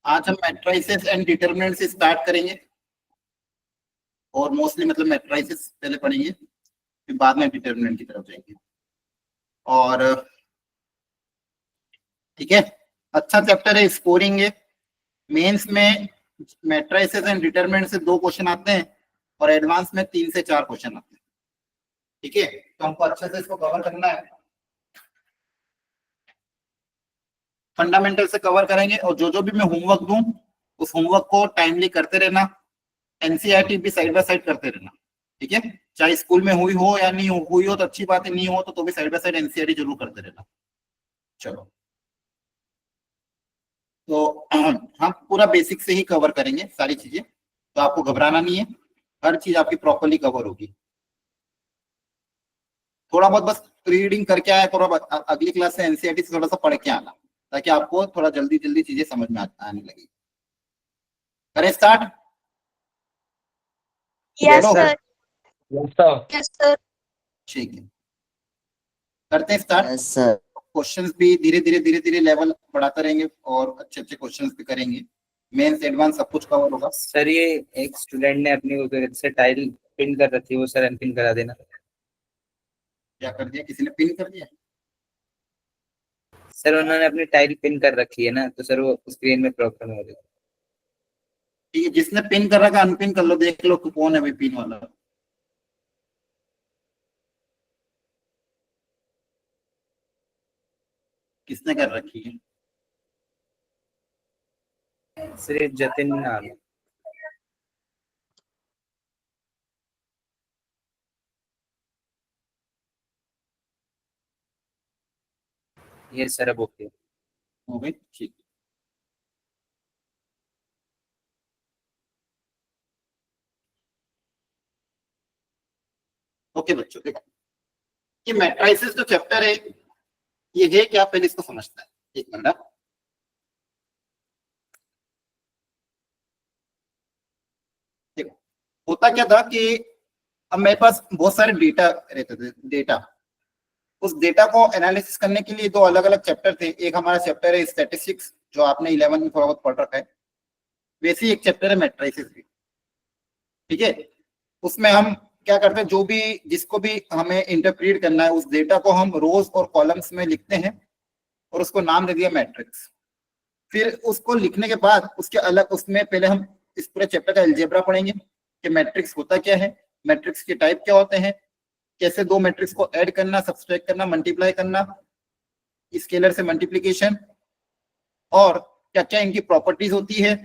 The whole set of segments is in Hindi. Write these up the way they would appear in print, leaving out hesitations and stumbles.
आज हम मैट्रिसेस एंड डिटरमिनेंट से स्टार्ट करेंगे और मोस्टली मतलब मैट्रिसेस पहले पढ़ेंगे फिर बाद में डिटरमिनेंट की तरफ जाएंगे। और ठीक है, अच्छा चैप्टर है, स्कोरिंग है। मेंस में मैट्रिसेस एंड डिटरमिनेंट से 2 क्वेश्चन आते हैं और एडवांस में 3 से 4 क्वेश्चन आते हैं। ठीक है, तो हमको अच्छे से इसको कवर करना है, फंडामेंटल से कवर करेंगे और जो भी मैं होमवर्क दूं उस होमवर्क को टाइमली करते रहना। एनसीईआरटी भी साइड बाय साइड करते रहना। ठीक है, चाहे स्कूल में हुई हो या नहीं हुई हो तो अच्छी बात है, नहीं हो तो भी साइड बाय साइड एनसीईआरटी जरूर करते रहना। चलो, तो हम पूरा बेसिक से ही कवर करेंगे सारी चीजें, तो आपको घबराना नहीं है, हर चीज आपकी प्रॉपर्ली कवर होगी। थोड़ा बहुत बस रीडिंग करके आया करो, अगली क्लास से एनसीईआरटी से थोड़ा सा पढ़ के आना ताकि आपको थोड़ा जल्दी जल्दी चीजें समझ में आने लगी। करें start? Yes sir. Yes sir. ठीक है, करते हैं स्टार्ट। Yes sir. क्वेश्चंस भी धीरे धीरे लेवल बढ़ाते रहेंगे और अच्छे अच्छे क्वेश्चंस भी करेंगे। मेंस एडवांस सब कुछ कवर होगा। सर ये एक स्टूडेंट ने अपनी उधर से टाइल पिन कर रखी है, वो सर अनपिन करा देना। क्या कर दिया? किसी ने पिन कर दिया? सर उन्होंने अपनी टाइल पिन कर रखी है ना, तो सर वो स्क्रीन में प्रॉब्लम हो रही है। ठीक है, जिसने पिन कर रखा अनपिन कर लो, देख लो कौन है भाई पिन वाला। किसने कर रखी है? सिर्फ जतिन नाम है। ये सर अब ओके हो गई, ठीक। ओके बच्चों, देखो ये मैट्रिसेस जो चैप्टर है ये है क्या, पहले इसको समझता है। एक मिनट, देखो होता क्या था कि अब मेरे पास बहुत सारे डेटा रहते थे। डेटा, उस डेटा को एनालिसिस करने के लिए 2 अलग अलग चैप्टर थे। एक हमारा चैप्टर है स्टैटिस्टिक्स जो आपने 11 में थोड़ा बहुत पढ़ रखा है, वैसे ही एक चैप्टर है मैट्रिसेस भी। ठीक है, उसमें हम क्या करते हैं, जो भी जिसको भी हमें इंटरप्रेट करना है उस डेटा को हम रोज और कॉलम्स में लिखते हैं और उसको नाम दे दिया मैट्रिक्स। फिर उसको लिखने के बाद उसके अलग उसमें पहले हम इस पूरे चैप्टर का अलजेब्रा पढ़ेंगे कि मैट्रिक्स होता क्या है, मैट्रिक्स के टाइप क्या होते हैं, कैसे 2 मैट्रिक्स को ऐड करना, सब्सट्रैक्ट करना, मल्टीप्लाई करना, स्केलर से मल्टीप्लिकेशन, और क्या क्या इनकी प्रॉपर्टीज होती है।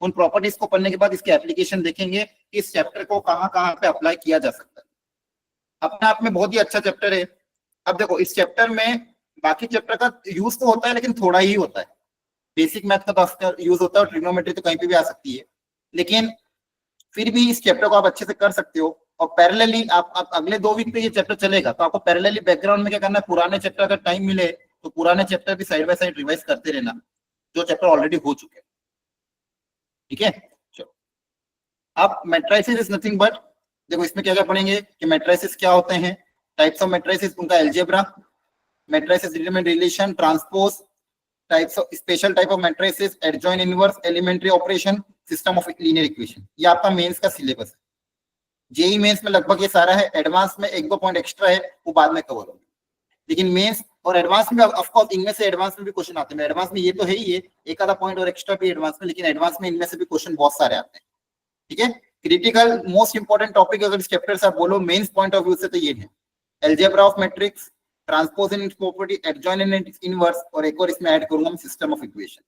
उन प्रॉपर्टीज को पढ़ने के बाद इसके एप्लीकेशन देखेंगे कि इस चैप्टर को कहाँ कहाँ पे अप्लाई किया जा सकता है। अपने आप में बहुत ही अच्छा चैप्टर है। अब देखो इस चैप्टर में बाकी चैप्टर का यूज तो होता है लेकिन थोड़ा ही होता है। बेसिक मैथ का तो यूज होता है और ट्रिग्नोमेट्री तो कहीं पे भी आ सकती है, लेकिन फिर भी इस चैप्टर को आप अच्छे से कर सकते हो। और पैरेलली आप अगले 2 वीक पे ये चैप्टर चलेगा तो आपको पैरेलली बैकग्राउंड में क्या करना है, पुराने चैप्टर अगर टाइम मिले तो पुराने चैप्टर भी साइड बाय साइड रिवाइज करते रहना जो चैप्टर ऑलरेडी हो चुके हैं। ठीक है, चलो अब मैट्रिसेस इज नथिंग बट, देखो इसमें क्या क्या पढ़ेंगे कि मैट्रिसेस क्या होते हैं, टाइप्स ऑफ मैट्रिसेस, उनका algebra, matrices determinant relation, transpose, types of special type of matrices, adjoint inverse, elementary operation, system of linear equation. ये आपका मेंस का सिलेबस है। जेई मेंस में लगभग ये सारा है, एडवांस में 1-2 पॉइंट एक्स्ट्रा है वो बाद में कवर होगा, लेकिन मेंस और एडवांस में ऑफ कोर्स इनमें से एडवांस में भी क्वेश्चन आते हैं। एडवांस में ये तो है ही है, एक आधा पॉइंट और एक्स्ट्रा भी एडवांस में, लेकिन एडवांस में इनमें से भी क्वेश्चन बहुत सारे आते हैं। ठीक है, क्रिटिकल मोस्ट इंपोर्टेंट टॉपिक अगर इस चैप्टर से आप बोलो मेंस पॉइंट ऑफ व्यू से तो ये है algebra of matrix, transpose in property, adjoin in inverse, और एक और इसमें ऐड करूंगा system of equation.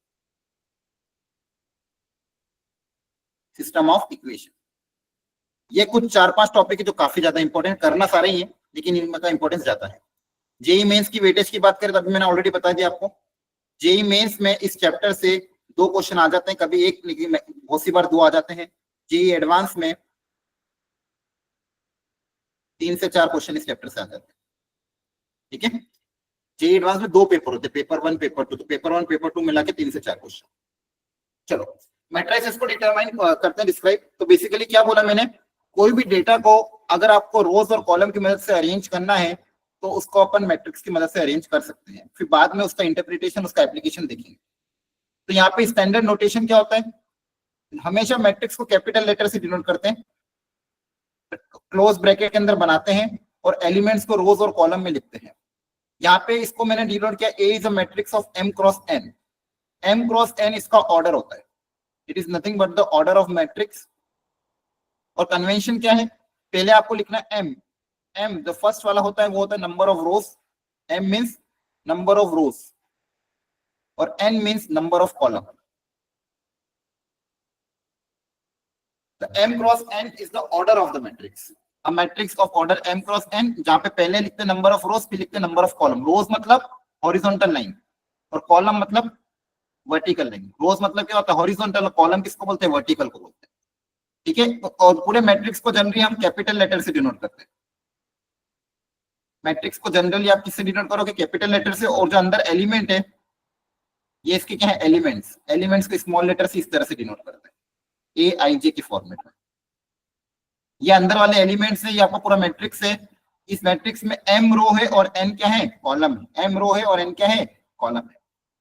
System of equation, ये कुछ 4-5 टॉपिक है जो काफी ज्यादा इंपॉर्टेंट, करना सारे ही है लेकिन इनमें का इंपॉर्टेंस ज्यादा है। जेई मेंस की वेटेज की बात करें तो अभी मैंने ऑलरेडी बता दिया आपको, जेई मेंस में इस चैप्टर से 2 क्वेश्चन आ जाते हैं, कभी एक लेकिन बहुत सी बार 2 आ जाते हैं। जेई एडवांस में 3 से 4 क्वेश्चन इस चैप्टर से आ जाते हैं। ठीक है, जेई एडवांस में 2 पेपर होते हैं, पेपर 1 पेपर 2, तो पेपर 1 पेपर 2 मिला के 3 से 4 क्वेश्चन। चलो मैट्रिसेस को डिटरमाइन करते हैं, डिस्क्राइब। तो बेसिकली क्या बोला मैंने, कोई भी डेटा को अगर आपको रोज और कॉलम की मदद से अरेंज करना है तो उसको अपन मैट्रिक्स की मदद से अरेंज कर सकते हैं, फिर बाद में उसका इंटरप्रिटेशन, उसका एप्लीकेशन देखेंगे। तो यहाँ पे स्टैंडर्ड नोटेशन क्या होता है, हमेशा मैट्रिक्स को कैपिटल लेटर से डिनोट करते हैं, क्लोज ब्रैकेट के अंदर बनाते हैं और एलिमेंट्स को रोज और कॉलम में लिखते हैं। यहाँ पे इसको मैंने डिनोट किया, A is a matrix of M cross N. M cross N इसका ऑर्डर होता है, it is nothing but the order of matrix. और कन्वेंशन क्या है, पहले आपको लिखना है एम। एम जो फर्स्ट वाला होता है वो होता है number of rows, M means number of rows और N means number of column. The m cross n is the order of the matrix. A matrix of order m cross n, जहां पे पहले लिखते नंबर ऑफ रोज फिर लिखते नंबर ऑफ कॉलम। रोज मतलब हॉरिजॉन्टल लाइन और कॉलम मतलब वर्टिकल लाइन। रोज मतलब क्या होता है हॉरिजॉन्टल, कॉलम किसको बोलते हैं वर्टिकल को बोलते हैं, ठीक है। और पूरे मैट्रिक्स को जनरली हम कैपिटल लेटर से डिनोट करते हैं। मैट्रिक्स को जनरली आप किससे डिनोट करोगे, कैपिटल लेटर से। और जो अंदर एलिमेंट है ये इसके क्या है एलिमेंट्स, एलिमेंट्स को स्मॉल लेटर से इस तरह से डिनोट करते हैं ए आई जे के फॉर्मेट में। ये अंदर वाले एलिमेंट्स है, ये आपका पूरा मैट्रिक्स है। इस मैट्रिक्स में एम रो है और एन क्या है कॉलम है। एम रो है और एन क्या है कॉलम है।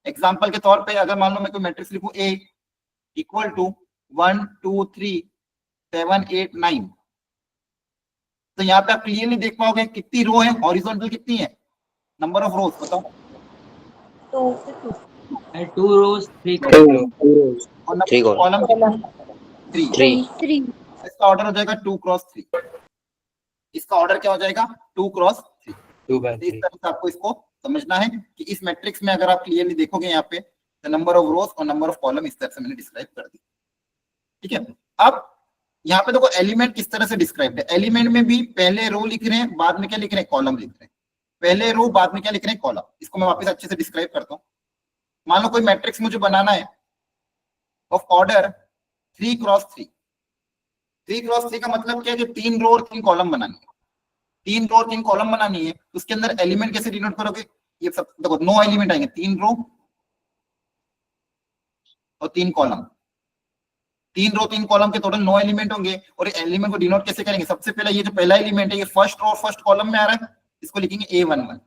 एग्जांपल के तौर पे अगर मान लो मैं कोई मैट्रिक्स लिखूं ए इक्वल टू 1 2 3 7 8 9, तो यहाँ पे आप क्लियरली देख पाओगे कितनी रो है, हॉरिजॉन्टल कितनी है, नंबर ऑफ रोज बताओ। 2 rows 3 कॉलम 3। इसका ऑर्डर हो जाएगा 2 क्रॉस 3। इसका ऑर्डर क्या हो जाएगा 2 क्रॉस 3। 2 by इस 3। तरह से आपको इसको समझना है कि इस मैट्रिक्स में अगर आप क्लियरली देखोगे यहाँ पे नंबर ऑफ रोज और नंबर ऑफ कॉलम इस तरह से मैंने डिस्क्राइब कर दी, ठीक है। अब यहाँ पे देखो एलिमेंट किस तरह से डिस्क्राइब है। एलिमेंट में भी पहले रो लिख रहे हैं, बाद में क्या लिख रहे हैं कॉलम लिख रहे हैं। पहले रो बाद में क्या लिख रहे हैं कॉलम। इसको मैं वापस अच्छे से डिस्क्राइब करता हूँ। मान लो कोई मैट्रिक्स मुझे बनाना है ऑफ ऑर्डर 3 क्रॉस 3। 3 क्रॉस 3 का मतलब क्या है कि 3 रो और 3 कॉलम बनानी है। 3 रो और 3 कॉलम बनानी है, तो उसके अंदर एलिमेंट कैसे डिनोट करोगे, ये सब देखो 9 एलिमेंट आएंगे, 3 रो और 3 कॉलम। 3 रो 3 कॉलम के टोटल 9 एलिमेंट होंगे। और एलिमेंट को डिनोट कैसे करेंगे, सबसे पहले ये जो पहला एलिमेंट है ये फर्स्ट रो और फर्स्ट कॉलम में आ रहा है, इसको लिखेंगे A11।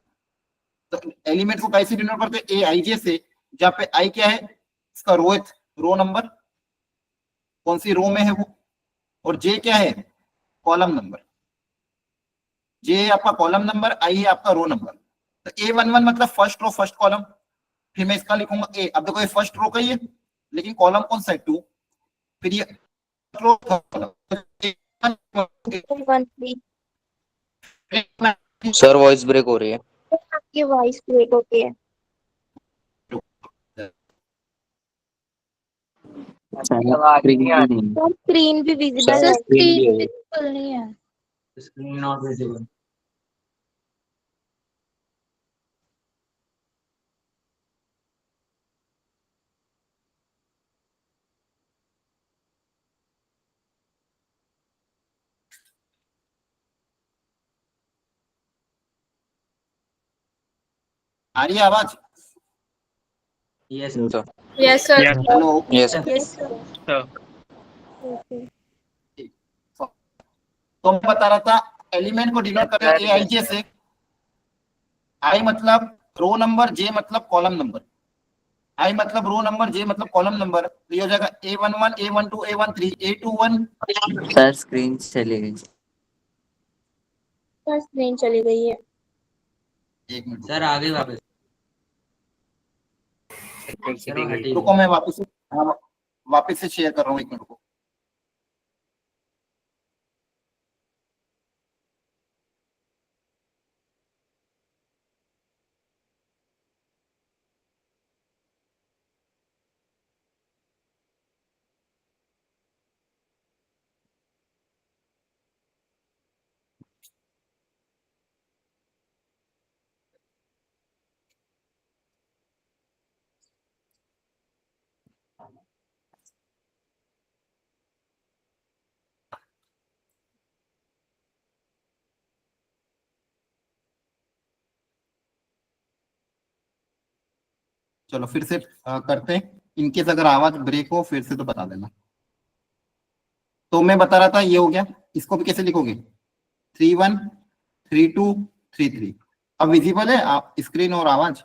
तो एलिमेंट को कैसे डिनोट करते हैं ए आई जे से, जहाँ पे आई क्या है इसका रोथ रो नंबर, कौन सी रो में है वो, और जे क्या है कॉलम नंबर। जे है आपका कॉलम नंबर, आई है आपका रो नंबर। तो A11 मतलब फर्स्ट रो फर्स्ट कॉलम। फिर मैं इसका लिखूंगा ए। अब देखो ये फर्स्ट रो का ही है लेकिन कॉलम कौन सा है 2। फिर ये रो सर वॉइस ब्रेक हो रही है। आपकी वॉइस ब्रेक होती है। स्क्रीन भी विजिबल है, स्क्रीन विजिबल नहीं है। Screen not visible. आ रही है आवाज। Yes sir. Yes sir. Hello yes yes sir. तो मैं बता रहा था एलिमेंट को डिनोट करते हैं ए आई जे से। आई मतलब रो नंबर, जे मतलब कॉलम नंबर। आई मतलब रो नंबर, जे मतलब कॉलम नंबर। तो ये हो जाएगा A11 A12 A13 A21। Sir screen चली गई। सर स्क्रीन चली गई है। एक मिनट सर आ गई वापस। रुको मैं वापस से शेयर कर रहा हूँ, एक मिनट रुको। चलो फिर से करते हैं। इनकेस अगर आवाज ब्रेक हो फिर से तो बता देना। तो मैं बता रहा था ये हो गया। इसको भी कैसे लिखोगे 3 1 3 2 3 3। अब विजिबल है आप स्क्रीन और आवाज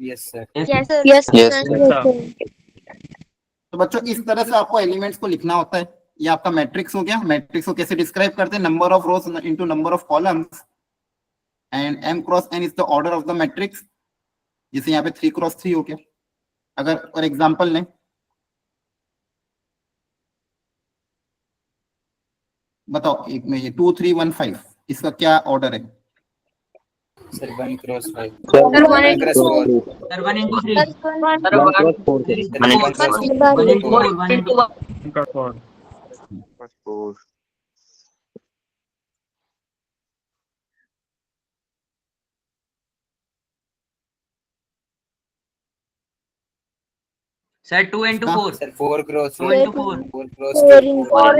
Yes, sir. Yes, sir. Yes, Yes, sir. sir. तो बच्चों इस तरह से आपको एलिमेंट्स को लिखना होता है। ये आपका मैट्रिक्स हो गया। मैट्रिक्स को कैसे डिस्क्राइब करते हैं? Number of rose into number of columns and m cross n is the order of the matrix. जैसे यहाँ पे 3 क्रॉस 3 हो गया। अगर फॉर एग्जांपल लें, बताओ एक में ये 2 3 1 5 इसका क्या ऑर्डर है? Sir, 1 cross 5. Sir, 1 cross 4. Sir, 1 into 3. Sir, one. Sir, 1 cross 4. 1 1 cross 1 into 4. 1 into 1. Sir, 2 into हाँ। 4. Sir, 4 cross 2 4. into 4. 4 cross 4 2. into 4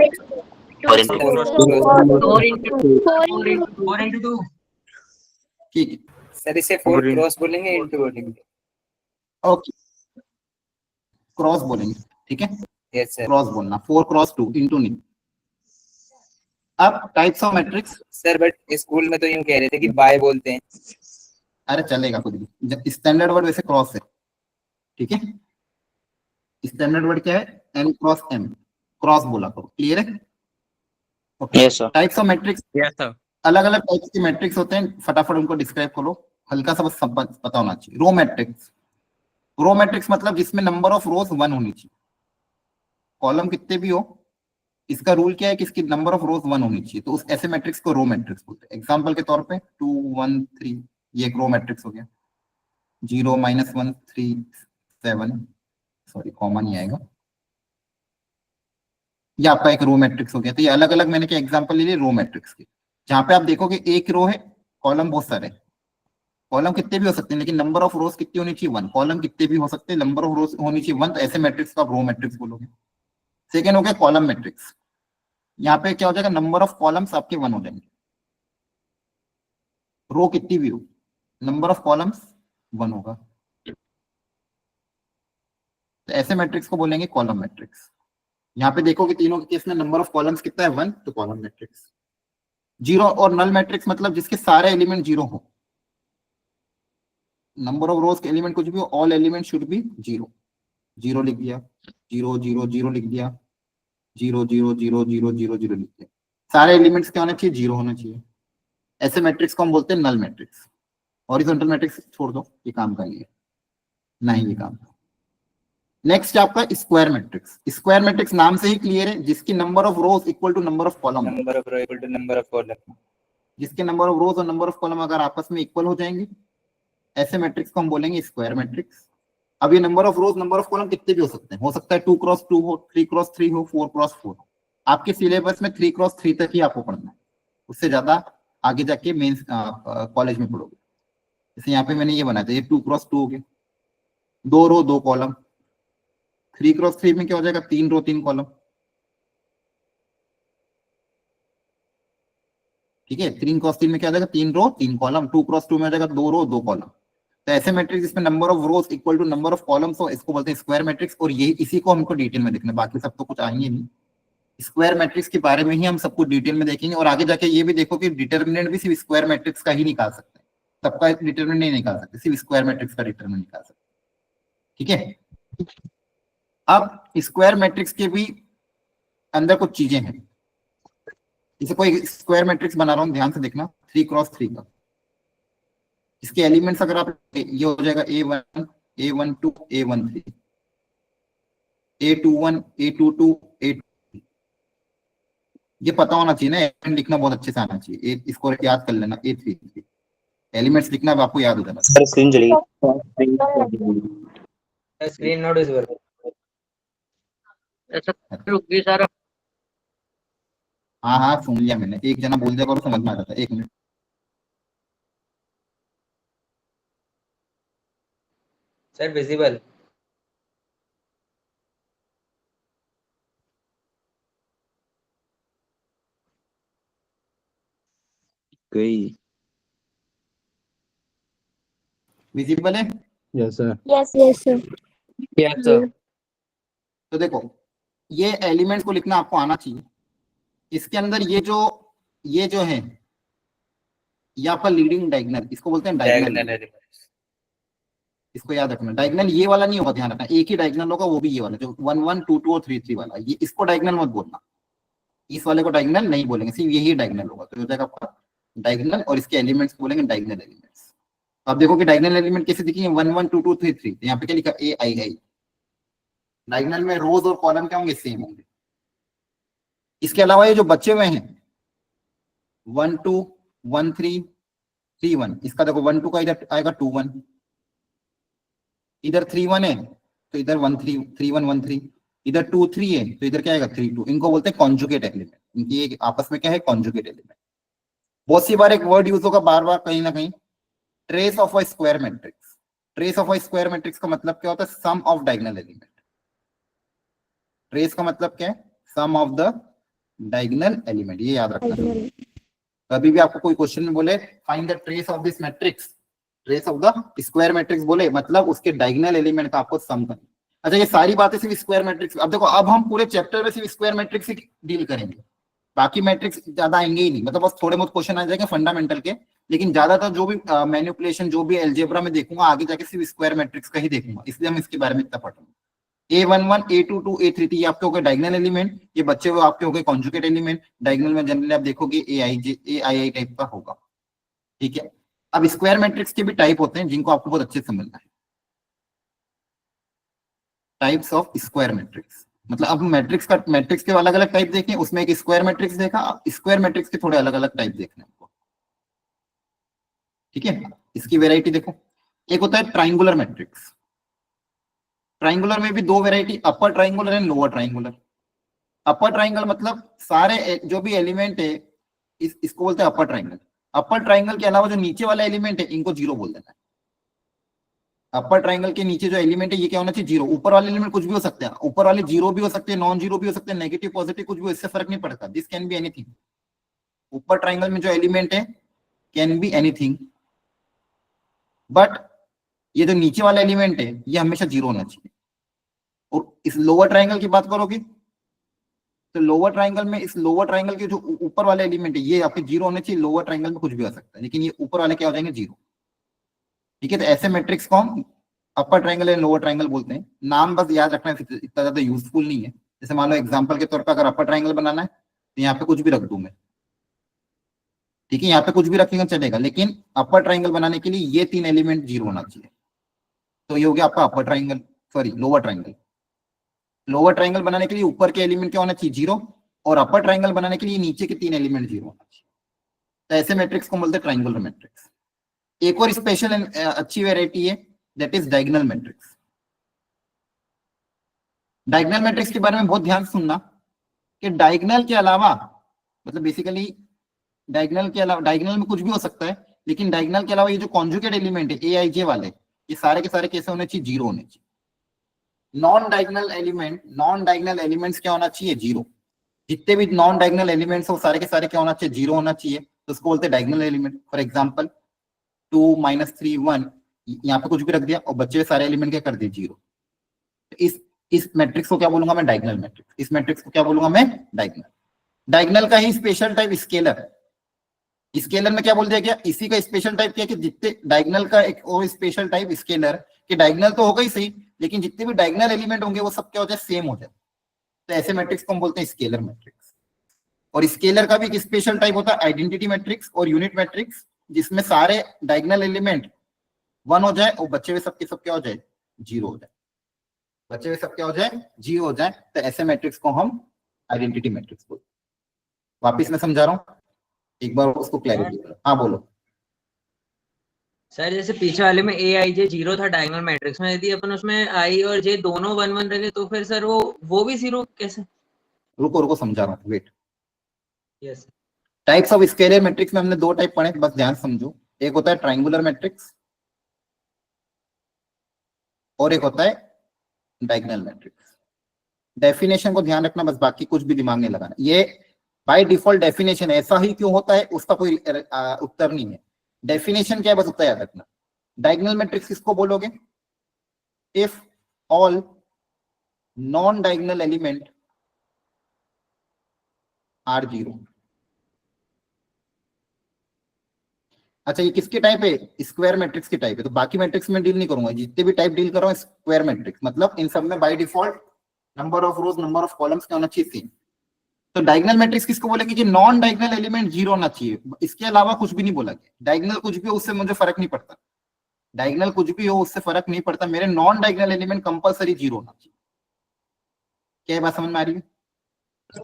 into 4 into 4 4 into 4 into 2. ठीक है, Sir, इसे 4 cross बोलेंगे into बोलेंगे. ओके, क्रॉस बोलेंगे, ठीक है, Yes, sir. क्रॉस बोलना, 4 क्रॉस 2 इंटू नहीं। अब types of matrix, Sir, but school में तो यूं कह रहे थे कि बाय बोलते हैं. अरे चलेगा कुछ भी, स्टैंडर्ड वर्ड वैसे क्रॉस है, ठीक है। स्टैंडर्ड वर्ड क्या है? n क्रॉस m, क्रॉस बोला करो, क्लियर है? Okay, Yes, sir. Types of matrix, Yes, sir. अलग अलग टाइप्स के मैट्रिक्स होते हैं, फटाफट उनको डिस्क्राइब करो, हल्का सा बस सब पता होना चाहिए। रो मैट्रिक्स, रो मैट्रिक्स मतलब जिसमें नंबर ऑफ रोज 1 होनी चाहिए, कॉलम कितने भी हो, इसका रूल क्या है कि इसकी नंबर ऑफ रोज 1 होनी चाहिए, तो उस ऐसे मैट्रिक्स को रो मैट्रिक्स बोलते हैं। एग्जांपल के तौर पे 2 1 3 ये एक रो मैट्रिक्स हो गया। 0 -1 3 7, सॉरी कॉमा नहीं आएगा, ये आपका एक रो मैट्रिक्स हो गया। तो ये अलग अलग मैंने क्या एग्जांपल ले लिए रो मैट्रिक्स के, जहां पे आप देखोगे एक रो है, कॉलम बहुत सारे, कॉलम कितने भी हो सकते हैं लेकिन नंबर ऑफ रोज कितनी होनी चाहिए? 1। कॉलम कितने भी हो सकते हैं, नंबर ऑफ रोज होनी चाहिए 1, तो ऐसे मैट्रिक्स को आप रो मैट्रिक्स बोलोगे। सेकेंड हो गया कॉलम मैट्रिक्स, यहाँ पे क्या हो जाएगा? नंबर ऑफ कॉलम्स आपके 1 हो जाएंगे, रो कितनी भी हो, नंबर ऑफ कॉलम्स 1 होगा, तो ऐसे मैट्रिक्स को बोलेंगे कॉलम मैट्रिक्स। यहाँ पे देखो कि तीनों के केस में नंबर ऑफ कॉलम्स कितना है? 1, तो कॉलम मैट्रिक्स। जीरो और नल मैट्रिक्स मतलब जिसके सारे एलिमेंट जीरो हो, नंबर ऑफ रोज के एलिमेंट कुछ भी हो, all element should be zero. Zero लिख दिया, 0 0 0 लिख दिया, 0 0 0 0 0 0 लिख दिया, सारे एलिमेंट्स क्या होना चाहिए? जीरो होना चाहिए। ऐसे मैट्रिक्स को हम बोलते हैं नल मैट्रिक्स। हॉरिजॉन्टल मैट्रिक्स छोड़ दो, ये काम का नहीं है, नहीं ये काम का। नेक्स्ट आपका स्क्वायर मैट्रिक्स। स्क्वायर मैट्रिक्स नाम से ही क्लियर है, जिसकी number of rows equal to number of column, Number of row equal to number of column. जिसके नंबर ऑफ रोज और नंबर ऑफ कॉलम अगर आपस में इक्वल हो जाएंगे, ऐसे मैट्रिक्स को हम बोलेंगे स्क्वायर मैट्रिक्स। अब ये number of rose number of column कितने भी हो सकते हैं, हो सकता है 2 क्रॉस 2 हो, 3 क्रॉस 3 हो, 4 क्रॉस 4 हो। आपके सिलेबस में 3 क्रॉस 3 तक ही आपको पढ़ना है, उससे ज्यादा आगे जाके मेंस कॉलेज में पढ़ोगे। जैसे यहाँ पे मैंने ये बनाया था, ये 2 क्रॉस 2 हो गया, 2 रो 2 कॉलम। 3 क्रॉस 3 में क्या हो जाएगा? 3 रो 3 कॉलम, ठीक है। 3 क्रॉस 3 में क्या हो जाएगा? 3 रो 3 कॉलम। 2 क्रॉस 2 में हो जाएगा 2 रो 2 कॉलम। तो ऐसे मैट्रिक्स जिसमें number of rows equal to number of columns हो, इसको बोलते हैं स्क्वायर मैट्रिक्स। और ये इसी को हमको डिटेल में देखना है, बाकी सब तो कुछ आएंगे नहीं, स्क्वायर मैट्रिक्स के बारे में ही हम सब कुछ डिटेल में देखेंगे। और आगे जाके ये भी देखो कि डिटर्मिनेंट भी सिर्फ स्क्वायर मैट्रिक्स का ही निकाल सकते हैं, सबका डिटर्मिनेंट नहीं निकाल सकते, सिर्फ स्क्वायर मैट्रिक्स का डिटर्मिनेंट निकाल सकते हैं, ठीक है। अब स्क्वायर मैट्रिक्स के भी अंदर कुछ चीजें हैं, इसे कोई स्क्वायर मैट्रिक्स बना रहा हूं, ध्यान से देखना, 3 क्रॉस 3 का। इसके एलिमेंट्स अगर आप, ये हो जाएगा A1 A12 A13 A21 A22 A23, ये पता होना चाहिए ना, एलिमेंट लिखना बहुत अच्छे से आना चाहिए, इसको याद कर लेना। A33 एलिमेंट्स लिखना, अब आपको याद हो जाना। Sir, screen चली Screen not visible. सर। हाँ हाँ सुन लिया मैंने, एक जना बोल दिया करो, समझ में आ जाता है। 1 मिनट, Sir, visible. गई। विजिबल है? Yes, sir. Yes, sir. तो देखो, ये एलिमेंट्स को लिखना आपको आना चाहिए। इसके अंदर ये जो है, ये आपका लीडिंग डायगोनल, इसको बोलते हैं Diagonal डायगोनल। elements. इसको याद रखना। डायगोनल ये वाला नहीं होगा, ध्यान रखना, एक ही डायगोनल होगा, वो भी ये वाला जो 1 1 2 2 और 3 3 वाला, ये इसको डायगोनल मत बोलना, इस वाले को डायगोनल नहीं बोलेंगे, सिर्फ यही डायगोनल होगा। तो हो जाएगा आपका डायगोनल, और इसके एलिमेंट्स बोलेंगे डायगोनल एलिमेंट्स। आप देखो कि डायगोनल एलिमेंट कैसे दिखेंगे, 1 1 2 2 3 3, यहाँ पे क्या लिखा, ए आई आई। डायगोनल में रोज और कॉलम क्या होंगे, सेम होंगे। इसके अलावा ये जो बचे हुए हैं 1 2 1 3 3 1, इसका देखो 1 2 का इधर आएगा 2 1, इधर 3 1 है तो इधर 1 3 3 1 1 3, इधर 2 3 है तो इधर क्या आएगा 3 2। इनको बोलते हैं कॉन्जुगेट एलिमेंट, इनकी एक आपस में क्या है, कॉन्जुगेट एलिमेंट। बहुत सी बार एक वर्ड यूज होगा बार बार कहीं ना कहीं, trace of a square matrix. Trace of a square matrix का मतलब क्या होता है, सम ऑफ डायगोनल एलिमेंट। ट्रेस का मतलब क्या है, सम ऑफ द डायगोनल एलिमेंट, ये याद रखना। कभी भी आपको कोई क्वेश्चन में बोले find the trace of this matrix, trace of the square matrix बोले, मतलब उसके डायगोनल एलिमेंट का आपको सम करना। अच्छा, ये सारी बातें सिर्फ स्क्वायर मैट्रिक्स। अब देखो, अब हम पूरे चैप्टर में सिर्फ स्क्वायर मैट्रिक्स ही डील करेंगे, बाकी मैट्रिक्स ज्यादा आएंगे ही नहीं, मतलब बस थोड़े बहुत क्वेश्चन आ जाएंगे फंडामेंटल के, लेकिन ज्यादातर जो भी मैनिपुलेशन, जो भी अलजेब्रा में देखूंगा आगे जाके सिर्फ स्क्वायर मैट्रिक्स का ही देखूंगा, इसलिए हम इसके बारे में इतना पढ़ेंगे। A11 A22 A33 ये आपके हो गए डायगोनल एलिमेंट, ये बच्चे हुए आपके हो गए कॉन्जुगेट एलिमेंट। डायगोनल में जनरली आप देखोगे AII टाइप का होगा, ठीक है। अब स्क्वायर मैट्रिक्स के भी टाइप होते हैं जिनको आपको बहुत अच्छे से समझना है। टाइप्स ऑफ स्क्वायर मैट्रिक्स, मतलब अब मैट्रिक्स के अलग अलग टाइप देखें, उसमें एक स्क्वायर मैट्रिक्स देखा, स्क्वायर मैट्रिक्स के थोड़े अलग अलग टाइप देखने को, ठीक है। इसकी वेराइटी देखो, एक होता है ट्राइंगुलर मैट्रिक्स। ट्राइंगुलर में भी दो variety, upper triangular and lower triangular. Upper triangle मतलब सारे जो भी एलिमेंट है इसको बोलते हैं अपर ट्राइंगल। अपर ट्राइंगल के अलावा जो नीचे वाला एलिमेंट है इनको जीरो बोल देना है। अपर ट्राइंगल के नीचे जो एलिमेंट है ये क्या होना चाहिए, जीरो। ऊपर वाले एलिमेंट कुछ भी हो सकते हैं, ऊपर वाले जीरो भी हो सकते हैं, नॉन जीरो भी हो सकते हैं, नेगेटिव पॉजिटिव कुछ भी, इससे फर्क नहीं पड़ता, दिस कैन बी एनीथिंग। ऊपर ट्राइंगल में जो एलिमेंट है कैन बी एनीथिंग, बट ये जो नीचे वाला एलिमेंट है ये हमेशा जीरो होना चाहिए। और इस लोअर ट्राइंगल की बात करोगे तो लोअर ट्राइंगल में, इस लोअर ट्राइंगल के जो ऊपर वाले एलिमेंट है ये आपके जीरो होने चाहिए। लोअर ट्राइंगल में कुछ भी हो सकता है, लेकिन ये ऊपर वाले क्या हो जाएंगे, जीरो, ठीक है। तो ऐसे मैट्रिक्स को हम अपर ट्राइंगल या लोअर ट्राइंगल बोलते हैं। नाम बस याद रखना, इतना ज्यादा यूजफुल नहीं है। जैसे मान लो एग्जांपल के तौर पर अगर अपर ट्राइंगल बनाना है तो यहाँ पे कुछ भी रख दूं मैं, ठीक है, यहाँ पे कुछ भी रखेंगे चलेगा, लेकिन अपर ट्राइंगल बनाने के लिए ये तीन एलिमेंट जीरो होना चाहिए। तो ये हो गया आपका अपर triangle, sorry lower triangle. Lower triangle बनाने के लिए ऊपर के एलिमेंट क्या होना चाहिए, जीरो, और अपर ट्राइंगल बनाने के लिए नीचे के तीन एलिमेंट जीरो होना चाहिए। तो ऐसे मैट्रिक्स को बोलते हैं ट्राइंगुलर मैट्रिक्स। एक और स्पेशल अच्छी वेराइटी है, that is diagonal matrix. Diagonal matrix के बारे में बहुत ध्यान सुनना कि डायगोनल के अलावा, मतलब बेसिकली डायगोनल के अलावा, डायगोनल में कुछ भी हो सकता है, लेकिन डायगोनल के अलावा ये जो कॉन्जुगेट एलिमेंट है AIJ वाले, ये सारे के सारे कैसे होने चाहिए, जीरो होने चाहिए। नॉन डायगोनल एलिमेंट्स क्या होना चाहिए, जीरो। जितने भी नॉन डायगोनल एलिमेंट्स हो सारे के सारे क्या होना चाहिए, जीरो होना चाहिए। तो उसको बोलते हैं डायगोनल एलिमेंट। फॉर एग्जांपल 2 -3 1, यहाँ पे कुछ भी रख दिया और बच्चे सारे एलिमेंट क्या कर दिए, जीरो। इस मैट्रिक्स को क्या बोलूंगा मैं, डायगोनल मैट्रिक्स। इस मैट्रिक्स को क्या बोलूंगा मैं, डायगोनल। डायगोनल का ही स्पेशल टाइप स्केलर। स्केलर में क्या बोल दिया गया, इसी का स्पेशल टाइप क्या कि जितने डायगोनल का एक और स्पेशल टाइप स्केलर, कि डायगोनल तो होगा ही सही, लेकिन जितने भी डायगोनल एलिमेंट होंगे वो सब क्या हो जाए, सेम हो जाए। तो ऐसे मैट्रिक्स को हम बोलते हैं स्केलर मैट्रिक्स। और स्केलर का भी एक स्पेशल टाइप होता है आइडेंटिटी मैट्रिक्स और यूनिट मैट्रिक्स, जिसमें सारे डायगोनल एलिमेंट 1 हो जाए और बचे हुए सबके सब क्या हो जाए, जीरो हो जाए। बचे हुए सब क्या हो जाए, जीरो हो जाए। तो ऐसे मैट्रिक्स को हम आइडेंटिटी मैट्रिक्स बोलते हैं। वापिस मैं समझा रहा हूँ, एक बार उसको क्लैरिटी करो। हाँ बोलो सर। जैसे पीछे वाले में AIJ जीरो था डायगोनल मैट्रिक्स में, यदि अपन उसमें I और J दोनों 1 1 रखे तो फिर सर वो भी जीरो कैसे? रुको समझा रहा हूँ, wait. Yes. Types of scalar matrix में हमने दो टाइप पढ़े, बस ध्यान समझो। एक होता है ट्राइंगुलर मैट्रिक्स और एक होता है डायगोनल मैट्रिक्स। डेफिनेशन को ध्यान रखना बस, बाकी कुछ भी दिमाग नहीं लगाना। ये बाय डिफॉल्ट डेफिनेशन है, ऐसा ही क्यों होता है उसका कोई उत्तर नहीं है। डेफिनेशन क्या है बस उतना याद रखना। डायगोनल मैट्रिक्स किसको बोलोगे, if all non diagonal element are zero. अच्छा ये किसके टाइप है? स्क्वायर मैट्रिक्स के टाइप है। तो बाकी मैट्रिक्स में डील नहीं करूंगा, जितने भी टाइप डील कर रहा हूँ स्क्वायर मैट्रिक्स, मतलब इन सब में by default number of rose number of columns क्या होना चाहिए? सेम। तो डायगोनल मैट्रिक्स किसको बोलेंगे? कि नॉन डायगोनल एलिमेंट जीरो होना चाहिए, इसके अलावा कुछ भी नहीं बोला गया। डायगोनल कुछ भी हो उससे मुझे फर्क नहीं पड़ता, डायगोनल कुछ भी हो उससे फर्क नहीं पड़ता, मेरे non diagonal element compulsory zero होना चाहिए। क्या बात समझ में आ रही है?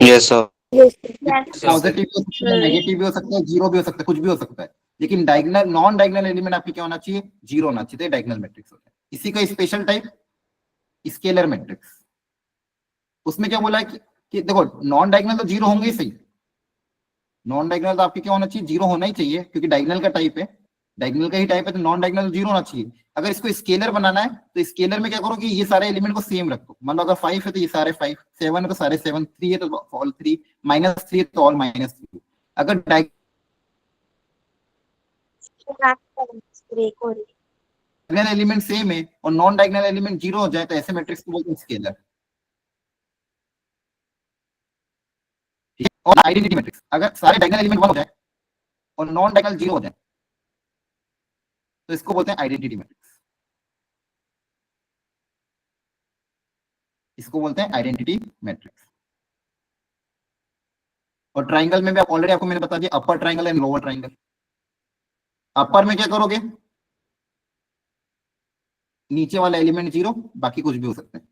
Yes sir. पॉजिटिव भी हो सकता है, नेगेटिव भी हो सकता है, जीरो भी हो सकता है, कुछ भी हो सकता है, लेकिन डायगोनल नॉन डायगोनल एलिमेंट आपकी क्या होना चाहिए? जीरो होना चाहिए, डायगोनल मैट्रिक्स होता है। इसी का स्पेशल टाइप स्केलर मैट्रिक्स। उसमें क्या बोला है कि देखो नॉन डायगोनल तो जीरो होंगे ही सही, नॉन डायगोनल तो आपकी क्या होना चाहिए? जीरो होना ही चाहिए, क्योंकि डायगोनल का टाइप है, डायगोनल का ही टाइप है, तो नॉन डायगोनल जीरो होना चाहिए। अगर इसको स्केलर बनाना है तो स्केलर में क्या करो कि ये सारे एलिमेंट को सेम रखो। मान लो अगर 5 है तो ये सारे 5, 7 है तो सारे 7, 3 है तो ऑल 3, -3 है तो ऑल -3। अगर डायगोनल एलिमेंट सेम है और नॉन डायगोनल एलिमेंट जीरो हो जाए तो ऐसे मैट्रिक्स को बोलते हैं स्केलर। और आइडेंटिटी मैट्रिक्स, अगर सारे डायगोनल एलिमेंट 1 हो जाए और नॉन डायगोनल जीरो हो जाए तो इसको बोलते हैं आइडेंटिटी मैट्रिक्स, इसको बोलते हैं आइडेंटिटी मैट्रिक्स। और ट्राइंगल में भी आप ऑलरेडी आपको मैंने बता दिया upper triangle and lower triangle. Upper में क्या करोगे? नीचे वाला एलिमेंट जीरो, बाकी कुछ भी हो सकते हैं।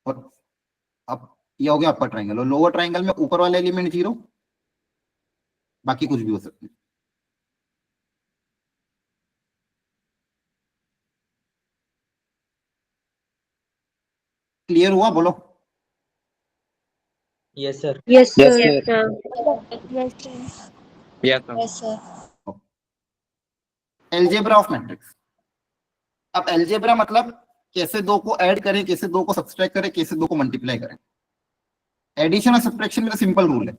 और अब ये हो गया अपर ट्राइंगल। और लोअर ट्राइंगल में ऊपर वाला एलिमेंट जीरो, बाकी कुछ भी हो सकते हैं। क्लियर हुआ? बोलो। Yes sir. Yes, yes sir. Sir. Yes, sir. Yes sir. Yes, sir. Algebra of matrix. अब एल्जेब्रा मतलब कैसे दो को ऐड करें, कैसे दो को सब्सट्रैक्ट करें, कैसे दो को मल्टीप्लाई करें। एडिशन और सब्ट्रैक्शन में तो सिंपल रूल है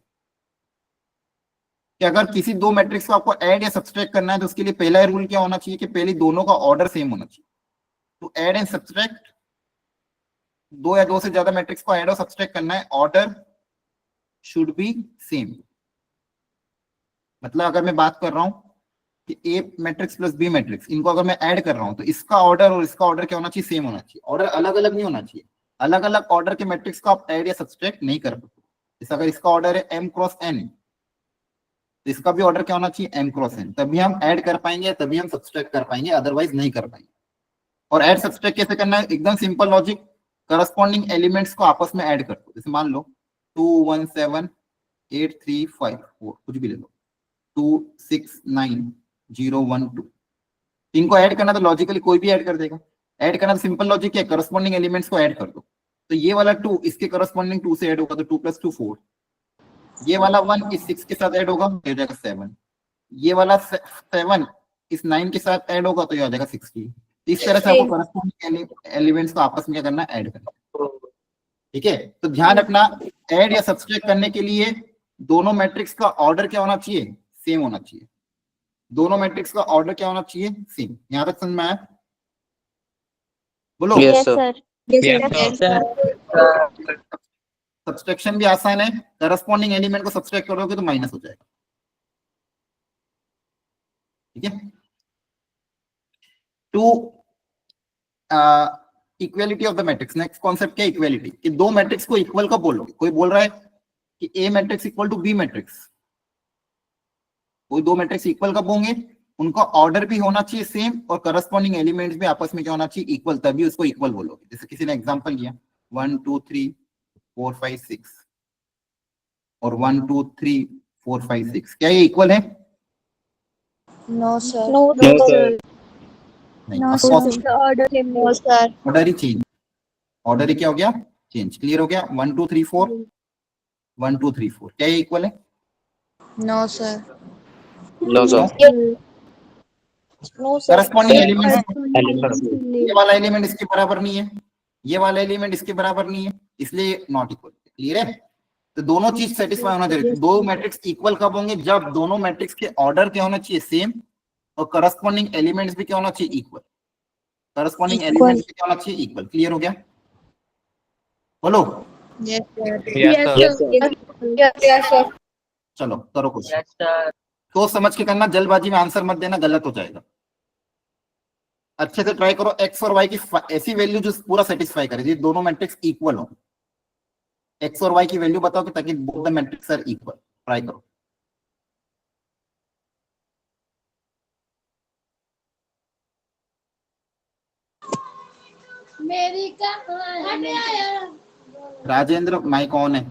कि अगर किसी दो मैट्रिक्स को आपको ऐड या सब्सट्रैक्ट करना है तो उसके लिए पहला रूल क्या होना चाहिए? कि पहले दोनों का ऑर्डर सेम होना चाहिए। तो ऐड एंड सब्सट्रैक्ट, दो या दो से ज्यादा मैट्रिक्स को ऐड और सब्सट्रैक्ट करना है, ऑर्डर शुड बी सेम। मतलब अगर मैं बात कर रहा हूं कि A matrix plus B matrix, इनको अगर मैं ऐड कर रहा हूं तो इसका ऑर्डर और इसका ऑर्डर क्या होना चाहिए? सेम होना चाहिए। ऑर्डर अलग अलग नहीं होना चाहिए। अलग अलग ऑर्डर के मैट्रिक्स को आप ऐड या सब्सट्रैक्ट नहीं कर सकते। जैसे अगर इसका ऑर्डर है m क्रॉस n, तो इसका भी ऑर्डर क्या होना चाहिए? m cross n। तभी हम ऐड कर पाएंगे, तभी हम सब्सट्रैक्ट कर पाएंगे, अदरवाइज नहीं कर पाएंगे। और ऐड सब्सट्रैक्ट कैसे करना है? एकदम सिंपल लॉजिक, करस्पॉन्डिंग एलिमेंट्स को आपस में ऐड कर दो। जैसे मान लो 2 1 7 8 3 5 4, कुछ भी ले लो, 2 6 9 0 1 2, इनको ऐड करना तो लॉजिकली कोई भी ऐड कर देगा। ऐड करना तो सिंपल लॉजिक है, करस्पॉन्डिंग एलिमेंट्स को ऐड कर दो। तो ये वाला 2 इसके करस्पॉन्डिंग 2 से ऐड होगा तो 2 + 2 4, ये वाला 1 इस 6 के साथ ऐड होगा तो हो जाएगा 7, ये वाला 7 इस 9 के साथ ऐड होगा तो ये हो जाएगा 16। इस तरह से आपको करस्पॉन्डिंग एलिमेंट्स को आपस में क्या करना है? ऐड करना। ठीक है, तो ध्यान रखना ऐड या सब्सट्रैक्ट करने के लिए दोनों मैट्रिक्स का ऑर्डर क्या होना चाहिए? सेम होना चाहिए। दोनों मैट्रिक्स का ऑर्डर क्या होना चाहिए? सेम। यहां तक समझ में आया? बोलो। Yes Yes, sir. sir. Yes, Yes, sir. Subtraction भी आसान है, करस्पॉन्डिंग एलिमेंट को सब्सट्रैक्ट करोगे तो माइनस हो जाएगा। ठीक है। To equality of the matrix. Next concept क्या? इक्वलिटी। कि दो मैट्रिक्स को इक्वल कब बोलोगे? कोई बोल रहा है कि A matrix equal to B matrix, कोई दो मैट्रिक्स इक्वल कब होंगे? उनका ऑर्डर भी होना चाहिए सेम और करस्पॉन्डिंग एलिमेंट्स भी आपस में क्या होना चाहिए? इक्वल, तभी उसको इक्वल बोलोगे। जैसे किसी ने एग्जांपल लिया 1 2 3 4 5 6 और 1 2 3 4 5 6, क्या ये इक्वल है? No, sir. No, sir. नहीं। No, अब sir. possible- Order him. No, sir. Order ही चेंज, ऑर्डर ही क्या हो गया? चेंज। क्लियर हो गया? 1 2 3 4 1 2 3 4, क्या ये इक्वल है? No, sir. No sir. No, sir. Corresponding elements, element ये वाला एलिमेंट इसके बराबर नहीं है, ये वाला एलिमेंट इसके बराबर नहीं है, इसलिए नॉट इक्वल। क्लियर है? तो दोनों चीज सेटिस्फाई होना चाहिए। दो मैट्रिक्स इक्वल कब होंगे? जब दोनों मैट्रिक्स के ऑर्डर क्या होना चाहिए? सेम, और करस्पॉन्डिंग एलिमेंट्स भी क्या होना चाहिए? इक्वल। करस्पॉन्डिंग एलिमेंट्स भी क्या होना चाहिए? इक्वल। क्लियर हो गया? बोलो। Yes, sir. Yes sir. Yes, sir. Yes, sir. चलो करो क्वेश्चन, Yes, sir. सोच समझ के करना, जल्दबाजी में आंसर मत देना, गलत हो जाएगा। अच्छे से ट्राई करो, एक्स और वाई की ऐसी वैल्यू जो पूरा सेटिस्फाई करे, ये दोनों मैट्रिक्स इक्वल हो। एक्स और वाई की वैल्यू बताओ कि ताकि both the matrix are equal. Try करो। मेरी कहां है? राजेंद्र माइक ऑन है,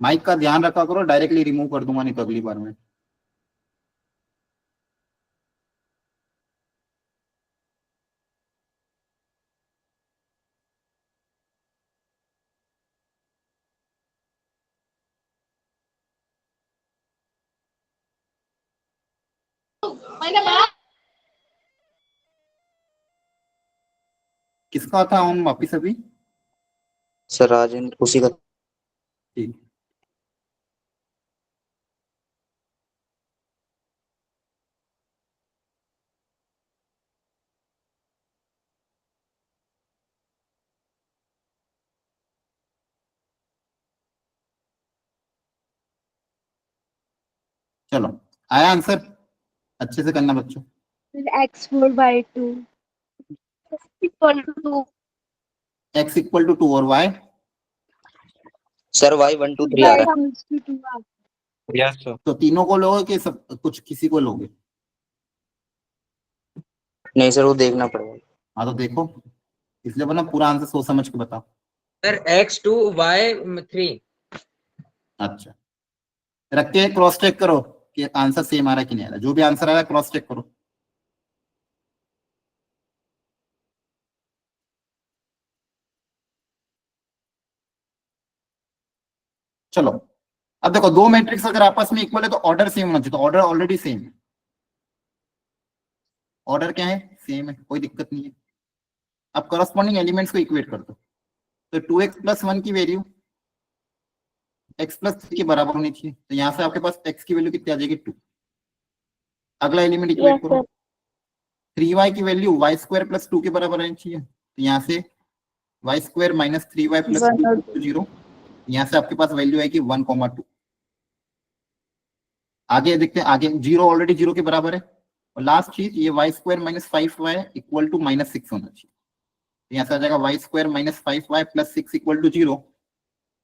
माइक का ध्यान रखा करो, डायरेक्टली रिमूव कर दूंगा नहीं तो अगली बार में। किसका था ऑन वापिस अभी? सर राजेंद्र उसी का। ठीक, चलो आया आंसर, अच्छे से करना बच्चों। x4 by 2 equal to 2 x equal to 2 और y सर y 1 2 3 आ y रहा comes to 2 है। Yes sir. तो तीनों को लोगे कि सब कुछ किसी को लोगे? नहीं सर वो देखना पड़ेगा। हाँ तो देखो, इसलिए बोला पूरा आंसर सोच समझ के बताओ। Sir, x2 y3. अच्छा, रख के क्रॉस चेक करो कि आंसर सेम आ रहा है कि नहीं आ रहा है। जो भी आंसर आ रहा है क्रॉस चेक करो। चलो अब देखो, दो मैट्रिक्स अगर आपस में इक्वल है तो ऑर्डर सेम होना चाहिए, तो ऑर्डर ऑलरेडी सेम है। ऑर्डर क्या है? सेम है, कोई दिक्कत नहीं है। अब करस्पॉन्डिंग एलिमेंट्स को इक्वेट कर दो, तो 2x प्लस 1 की वैल्यू x प्लस 3 के बराबर होनी चाहिए, तो यहाँ से आपके पास x की वैल्यू कितनी आ जाएगी? 2। अगला एलिमेंट इक्वेट yes करो, sir 3y की वैल्यू y स्क्वायर प्लस 2 के बराबर आनी चाहिए, तो यहाँ से y square minus 3y plus 1 और 2 0, यहाँ से आपके पास वैल्यू आएगी 1,2। आगे देखते हैं, आगे जीरो ऑलरेडी जीरो के बराबर है, और लास्ट चीज ये y square minus 5y equal to -6 होना चाहिए, तो यहाँ से आ जाएगा y square minus 5y plus 6 equal to 0।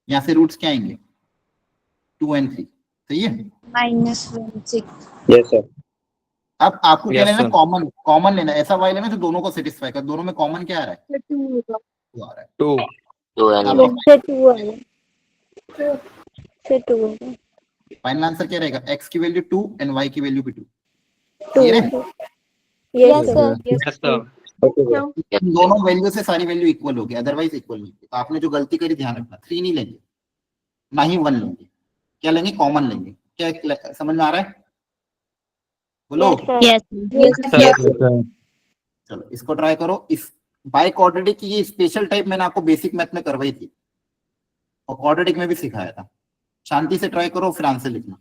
यहाँ से रूट्स क्या आएंगे? 2 और 3, सही है। -1 6 यस सर। अब आपको क्या Yes, लेना? sir. कॉमन, कॉमन लेना, ऐसा वाई लेना जो दोनों को सेटिस्फाई कर। दोनों में कॉमन क्या आ रहा है? 2 होगा 2 आ रहा है। 2 2 आपका yes से 2 आएगा से 2 होगा फाइनल आंसर क्या रहेगा? x की वैल्यू 2 एंड y की वैल्यू भी 2। 2 क्लियर है? yes sir yes sir. Okay sir. इन दोनों वैल्यू से सारी वैल्यू इक्वल होगी, अदरवाइज इक्वल नहीं होगी। तो आपने जो गलती करी ध्यान रखना, 3 नहीं लेंगे, ना ही 1 लेंगे, क्या लेंगे? कॉमन लेंगे। क्या समझ में आ रहा है? बोलो। yes sir yes sir. चलो इसको ट्राई करो। इस बाय क्वाड्रेटिक की ये स्पेशल टाइप मैंने आपको बेसिक मैथ में करवाई थी और क्वाड्रेटिक में भी सिखाया था। शांति से ट्राई करो, फिर आंसर लिखना।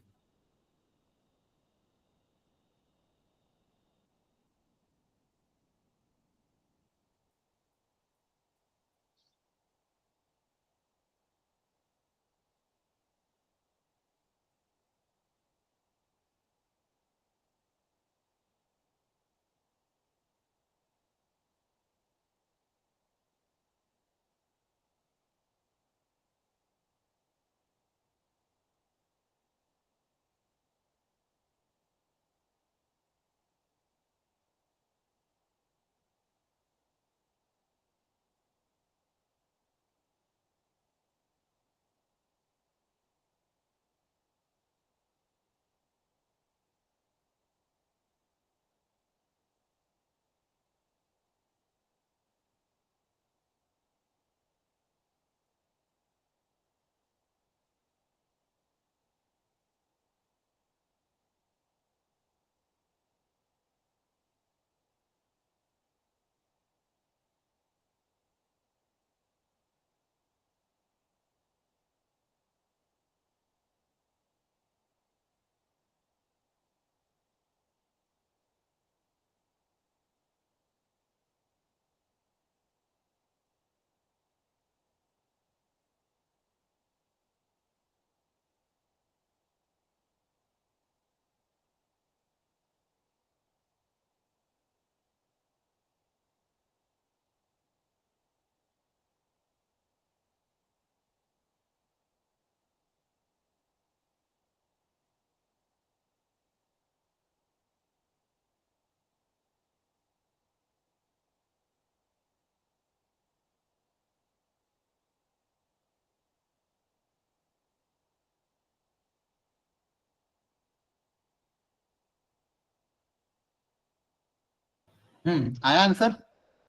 आया आंसर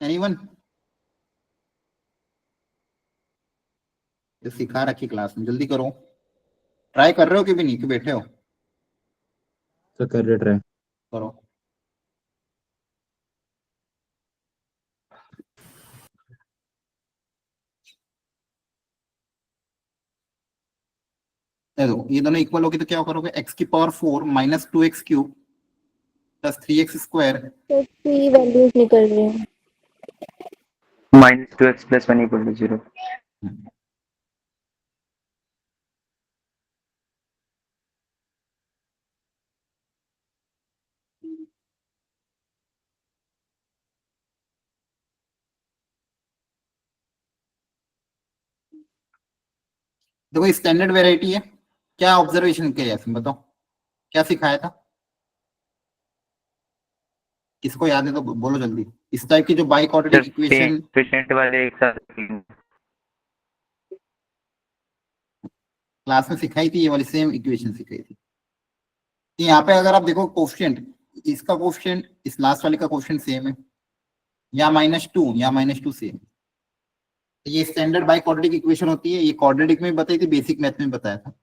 एनीवन? जो सिखा रखी क्लास में, जल्दी करो। ट्राई कर रहे हो कि भी नहीं, कि बैठे हो? सर कर रहे ट्राई। करो। देखो ये दोनों इक्वल होगी तो क्या करोगे, x की power 4 minus 2x cube plus 3x square. तो 3 वैल्यूज निकल रही हैं। -2x + 1 = 0। देखो स्टैंडर्ड वेराइटी है। क्या ऑब्जर्वेशन किया इसमें बताओ, क्या सिखाया था? किसको याद है तो बोलो जल्दी। इस टाइप की जो बाई क्वाड्रेटिक इक्वेशन कोएफिशिएंट वाले एक साथ क्लास में सिखाई थी, ये वाली सेम इक्वेशन सिखाई थी। यहाँ पे अगर आप देखो कोफिशिएंट, इसका कोफिशिएंट इस लास्ट वाले का कोफिशिएंट सेम है, या -2 या -2 सेम। ये स्टैंडर्ड बाई क्वाड्रेटिक इक्वेशन होती है। ये क्वाड्रेटिक में भी बताई थी, बेसिक मैथ में बताया था।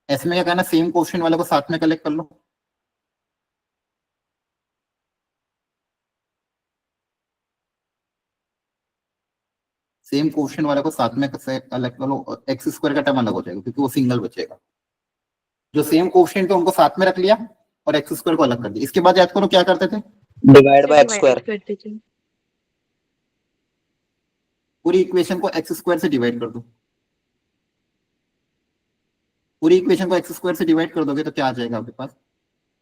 ऐसे में क्या करना, सेम कोफिशिएंट वाले को साथ में कलेक्ट कर लो। सेम कोफिशिएंट वाले को साथ में कलेक्ट कर लो, एक्स स्क्वायर का टर्म अलग हो जाएगा क्योंकि वो सिंगल बचेगा। जो सेम कोफिशिएंट थे उनको साथ में रख लिया और एक्स स्क्वायर को अलग कर दिया। इसके बाद याद करो क्या करते थे, डिवाइड बाय x स्क्वायर। पूरी इक्वेशन को एक्स स्क्वायर से डिवाइड कर दो। पूरी इक्वेशन को एक्स स्क्वायर से डिवाइड कर दोगे तो क्या आ जाएगा आपके पास,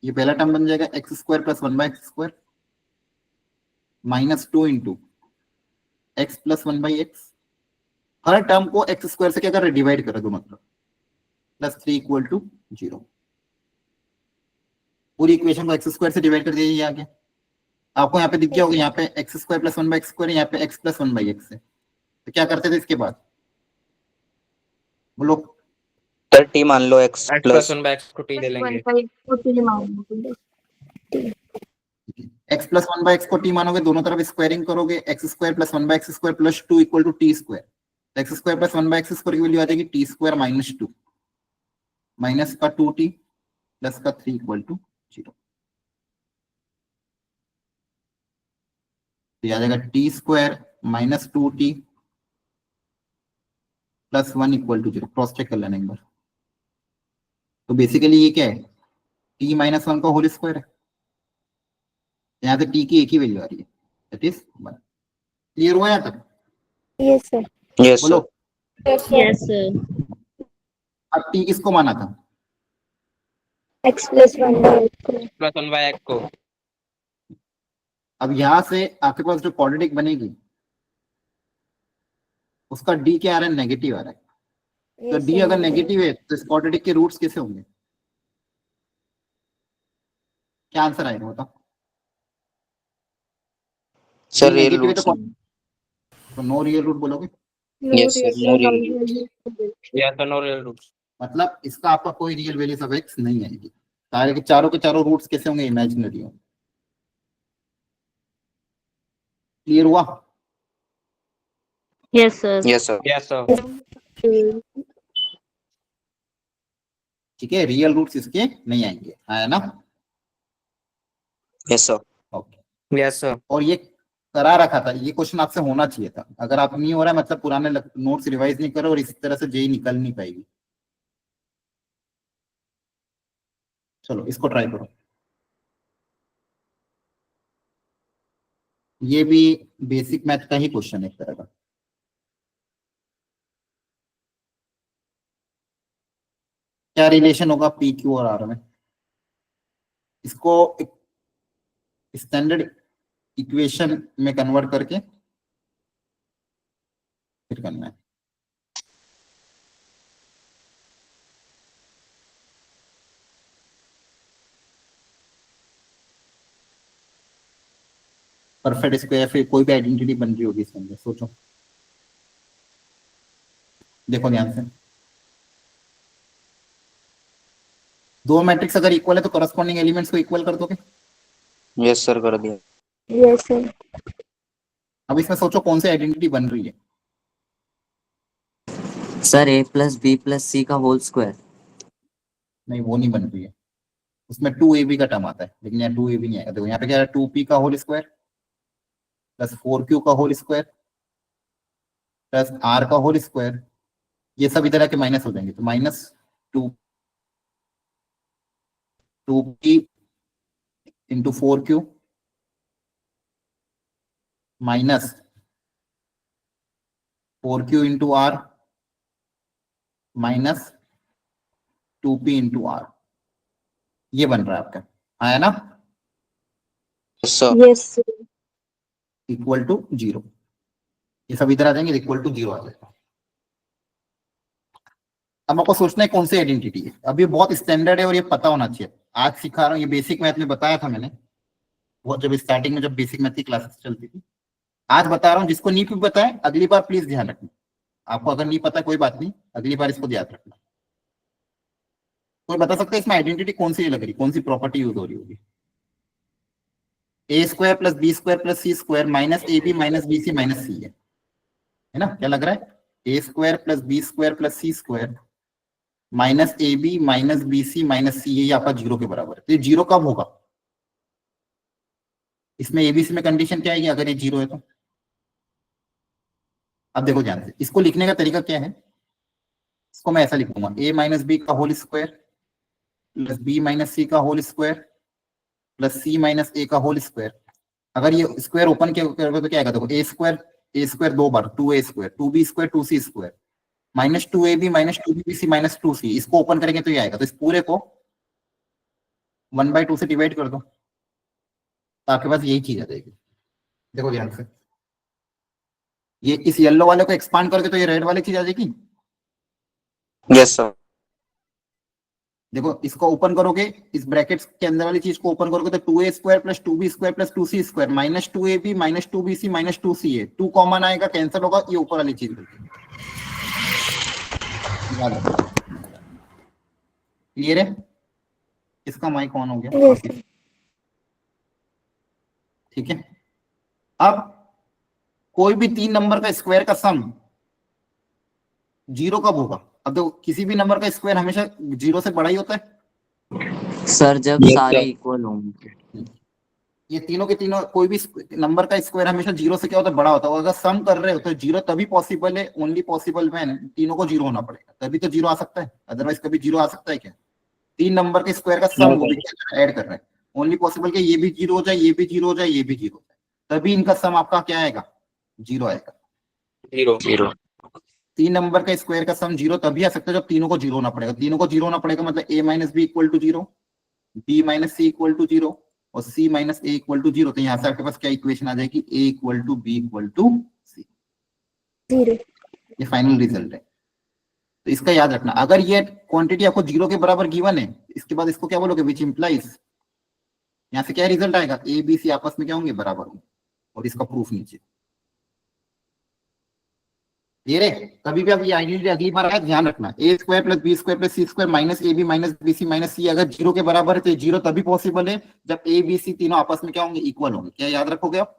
ये पहला टर्म बन जाएगा x square plus 1/x² -2 into x plus 1/x। हर टर्म को एक्स स्क्वायर से क्या कर रहे, डिवाइड कर दो, मतलब +3 = 0। पूरी इक्वेशन को एक्स स्क्वायर से डिवाइड कर दिया, ये आ गया। आपको यहाँ पे दिख गया होगा, यहाँ पे एक्स स्क्वायर प्लस 1/x², यहाँ पे एक्स प्लस 1/x है। तो क्या करते थे इसके बाद, बोलो। सर t मान लो x प्लस 1/x को t ले लेंगे। x प्लस 1/x को t मानोगे, दोनों तरफ स्क्वायरिंग करोगे, x square plus 1/x² plus 2 = t²। X square plus 1/x² की वैल्यू आ जाएगी t² -2 माइनस का 2t प्लस का 3 = 0। तो आ जाएगा t² -2t plus 1 = 0। Cross check कर लेना एक बार। तो बेसिकली ये क्या है, t -1 का होल स्क्वायर है। यहाँ से t की एक ही वैल्यू आ रही है, दैट इज 1। क्लियर हुआ यहाँ तक? Yes sir. यस बोलो। सर। Yes sir. अब t किसको माना था, x + 1/x प्लस 1/x को। अब यहां से आपके पास जो क्वाड्रेटिक बनेगी उसका d क्या आ रहा है, नेगेटिव आ रहा है। तो d अगर नेगेटिव है तो इस क्वाड्रेटिक के रूट्स कैसे होंगे, क्या आंसर आएगा बताओ? सर d रियल नेगेटिव है रूट्स। तो नो रियल रूट बोलोगे, यस सर, नो रियल। या तो नो रियल रूट्स। मतलब इसका आपका कोई रियल वैल्यूज ऑफ x नहीं आएगी। सारे के चारों रूट्स कैसे होंगे, इमेजिनरी होंगे। क्लियर हुआ? Yes sir. Yes sir. Yes sir. ठीक है, रियल रूट्स इसके नहीं आएंगे, आया ना? Yes sir. Okay. Yes sir. और ये करा रखा था, ये क्वेश्चन आपसे होना चाहिए था। अगर आप नहीं हो रहा है मतलब पुराने नोट्स रिवाइज नहीं करो और इसी तरह से जेई निकल नहीं पाएगी। चलो इसको ट्राई करो। ये भी बेसिक मैथ का ही क्वेश्चन है एक तरह का। क्या रिलेशन होगा पी क्यू और आर में, इसको स्टैंडर्ड इक्वेशन में कन्वर्ट करके फिर करना है। परफेक्ट स्क्वायर, फिर कोई भी आइडेंटिटी बन रही होगी इसके अंदर, सोचो। देखो ध्यान से, दो मैट्रिक्स अगर इक्वल है तो करस्पॉन्डिंग एलिमेंट्स को इक्वल कर दोगे। यस सर, कर दिया। Yes sir. अब इसमें सोचो कौन सी आइडेंटिटी बन रही है। Sir a plus B plus C का होल स्क्वायर। नहीं, वो नहीं बन रही है। उसमें 2ab का टर्म आता है, लेकिन यहाँ 2ab नहीं आएगा। देखो यहाँ पे क्या है, 2p का होल स्क्वायर प्लस 4q का होल स्क्वायर प्लस r का होल स्क्वायर, ये सब इधर आके माइनस हो जाएंगे, तो minus 2p into 4q minus 4q into r minus 2p into r, ये बन रहा है आपका, आया ना, sir yes sir. Equal to 0। ये सब इधर आ जाएंगे, इक्वल टू 0 आ जाएगा। अब आपको सोचना है कौन सी आइडेंटिटी है। अब ये बहुत स्टैंडर्ड है और ये पता होना चाहिए। आज सिखा रहा हूँ, ये बेसिक मैथ में बताया था मैंने, वो जब स्टार्टिंग में जब बेसिक मैथ की क्लासेस चलती थी। आज बता रहा हूँ, जिसको नहीं भी बताए अगली बार प्लीज ध्यान रखना। आपको अगर नहीं पता कोई बात नहीं, अगली बार इसको याद रखना। कोई बता सकता है इसमें आइडेंटिटी कौन सी लग रही, कौन सी प्रॉपर्टी यूज हो रही होगी। A square plus B square plus C square minus A B minus B C minus C है ना? क्या लग रहा है? A square plus B square plus C square minus A B minus B C minus C, ये आपका 0 के बराबर है। तो ये 0 कब होगा? इसमें एबीसी में कंडीशन क्या है, अगर ये 0 है तो। अब देखो ध्यान से, इसको लिखने का तरीका क्या है। इसको मैं ऐसा लिखूंगा, ए माइनस बी का whole square plus B minus C का whole square plus C minus A का होल स्क्वायर। अगर ये स्क्वायर ओपन किया तो क्या आएगा? देखो ए स्क्वायर 2 बार 2a square 2b square 2c square minus 2ab minus 2bc minus 2c, इसको ओपन करेंगे तो ये आएगा। तो इस पूरे को 1/2 से डिवाइड कर दो, तो आपके पास यही चीज आ जाएगी। देखो ध्यान से, ये इस येलो वाले को एक्सपांड करके तो ये रेड वाली चीज आ जाएगी। Yes sir. देखो इसको ओपन करोगे, इस ब्रैकेट्स के अंदर वाली चीज को ओपन करोगे तो 2a square plus 2b square plus 2c square minus 2ab minus 2bc minus 2ca, 2 common आएगा, कैंसिल होगा, ये ऊपर वाली चीज क्लियर है? इसका माइक ऑन हो गया, यस सर। ठीक है। अब कोई भी 3 नंबर का स्क्वायर का सम 0 कब होगा? अब देखो किसी भी नंबर का स्क्वायर हमेशा 0 से बड़ा ही होता है सर जब Yes, सारे sir. इक्वल होंगे। ये तीनों के तीनों, कोई भी नंबर का स्क्वायर हमेशा 0 से क्या होता है? बड़ा होता है। अगर सम कर रहे हो तो 0 तभी पॉसिबल है, ओनली पॉसिबल व्हेन तीनों को 0 होना पड़ेगा, तभी तो 0 आ सकता है, अदरवाइज कभी 0 आ सकता है क्या? 3 नंबर के स्क्वायर का सम वो भी ऐड कर रहे हैं, ओनली पॉसिबल कि ये भी 0 हो जाए, ये भी 0 हो जाए, ये भी 0 हो जाए, तभी इनका सम आपका क्या आएगा? 0 आएगा। 0 3 नंबर का स्क्वायर का सम 0 तभी आ सकता है जब तीनों को 0 होना पड़ेगा। तीनों को 0 होना पड़ेगा मतलब a minus b equal to 0, b minus c equal to 0 और c minus a equal to 0। तो यहाँ से आपके पास क्या इक्वेशन आ जाएगी? a equal to B equal to C. 0। ये फाइनल रिजल्ट है। तो इसका याद रखना, अगर ये क्वांटिटी आपको 0 के बराबर गिवन है, इसके बाद इसको क्या बोलोगे? विच इंप्लाइज, यहाँ से क्या रिजल्ट आएगा? ए बी सी आपस में क्या होंगे? बराबर होंगे। और इसका प्रूफ नीचे ये रे। कभी भी आप ये आइडेंटिटी अगली बार आए ध्यान रखना, A square plus B square plus C square minus A B minus B C minus C अगर 0 के बराबर है तो 0 तभी पॉसिबल है जब ए बी सी तीनों आपस में क्या होंगे? इक्वल होंगे। क्या याद रखोगे आप?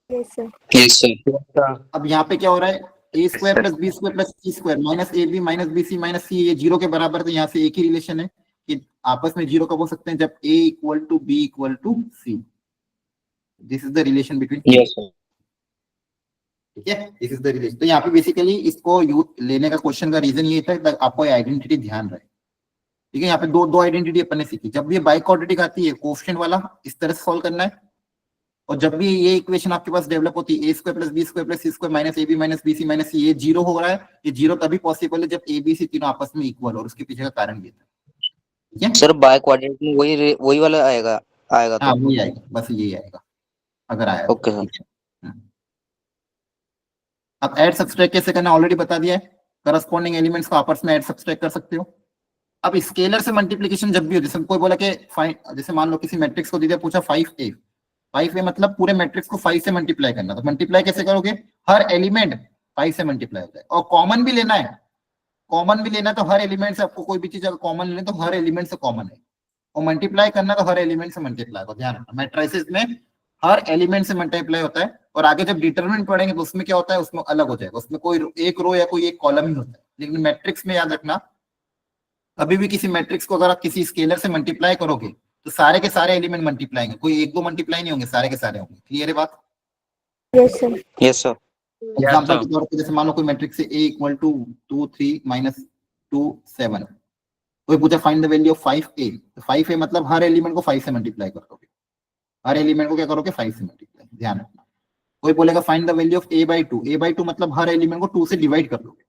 Yes sir. Yes sir. अब यहाँ पे क्या हो रहा है? A square plus B square plus C square minus A B minus B C minus C, ये 0 के बराबर, तो यहाँ से एक ही रिलेशन है कि आपस में 0 कब हो सकते हैं? जब A equal to B equal to C. This is the relation between, yes sir. ठीक है, दिस इज द रिलेशन। तो यहाँ पे बेसिकली इसको यूज लेने का क्वेश्चन का रीजन ये था कि आपको आइडेंटिटी ध्यान रहे, ठीक है। यहाँ पे दो आइडेंटिटी अपन ने सीखी। जब भी बाई क्वाड्रेटिक आती है, कोएफिशिएंट वाला इस तरह से सॉल्व करना है, और जब भी ये इक्वेशन आपके पास डेवलप होती है, A square plus B square plus C square minus A B minus B C minus C, ये 0 हो रहा है, ये 0 तभी पॉसिबल है जब ए बी सी तीनों आपस में इक्वल हो, और उसके पीछे का कारण ये था, ठीक है। सर बाय क्वाड्रेटिक में वही वाला आएगा हाँ तो। वही आएगा, बस यही आएगा अगर आया। Okay sir. अब ऐड सब्सट्रैक्ट कैसे करना ऑलरेडी बता दिया है। करस्पॉन्डिंग एलिमेंट्स को आपस में ऐड सब्सट्रैक्ट कर सकते हो। अब स्केलर से मल्टीप्लिकेशन जब भी हो, जैसे कोई बोला कि जैसे मान लो किसी मैट्रिक्स को दिया, पूछा 5a मतलब पूरे मैट्रिक्स को 5 से मल्टीप्लाई करना, तो मल्टीप्लाई कैसे करोगे? हर एलिमेंट 5 से मल्टीप्लाई होता है, और कॉमन भी लेना है। कॉमन भी लेना है तो हर एलिमेंट से, आपको कोई भी चीज अगर कॉमन लेना तो हर एलिमेंट से कॉमन है, और मल्टीप्लाई करना तो हर एलिमेंट से मल्टीप्लाई को। ध्यान रखना मैट्रिसेस में हर एलिमेंट से मल्टीप्लाई होता है, और आगे जब डिटरमिनेंट पढ़ेंगे तो उसमें क्या होता है, उसमें अलग हो जाएगा, उसमें कोई एक रो या कोई एक कॉलम ही होता है। लेकिन मैट्रिक्स में याद रखना, कभी भी किसी मैट्रिक्स को अगर आप किसी स्केलर से मल्टीप्लाई करोगे तो सारे के सारे एलिमेंट मल्टीप्लाई होंगे, कोई एक दो मल्टीप्लाई नहीं होंगे, सारे के सारे होंगे। क्लियर है बात? Yes sir. Yes sir. Example के तौर पर जैसे मान लो कोई मैट्रिक्स है A इक्वल टू 2 3 माइनस 2 7, कोई पूछा find the value of 5A, तो 5A मतलब हर एलिमेंट को 5 से मल्टीप्लाई करोगे, हर एलिमेंट को क्या करोगे, 5 से मल्टीप्लाई, ध्यान रखना। कोई बोलेगा find the value of A/2, A/2 मतलब हर एलिमेंट को 2 से डिवाइड कर दोगे।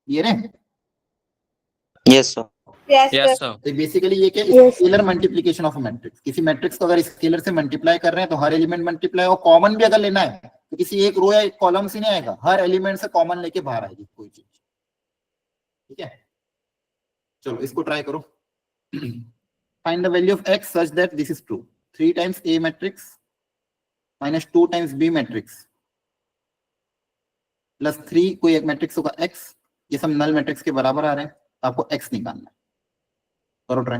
क्लियर है? Yes sir. Yes sir. तो बेसिकली ये क्या, Yes. Scalar multiplication of matrix. किसी मैट्रिक्स को अगर स्केलर से मल्टीप्लाई कर रहे हैं तो हर एलिमेंट मल्टीप्लाई, और कॉमन भी अगर लेना है तो किसी एक रो या एक कॉलम से नहीं आएगा, हर एलिमेंट से कॉमन लेके बाहर आएगी कोई चीज। ठीक है, चलो इसको ट्राई करो। Find the value of x such that this is true. 3 times A matrix minus 2 times B matrix plus 3 कोई एक मैट्रिक्स होगा x, ये सब नल मैट्रिक्स के बराबर आ रहे हैं, आपको x निकालना है। करो ट्राई।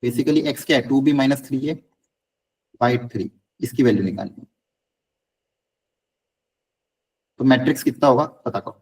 बेसिकली x क्या है, 2b माइनस 3a बाई 3, इसकी वैल्यू निकालनी है। तो मैट्रिक्स कितना होगा पता करो।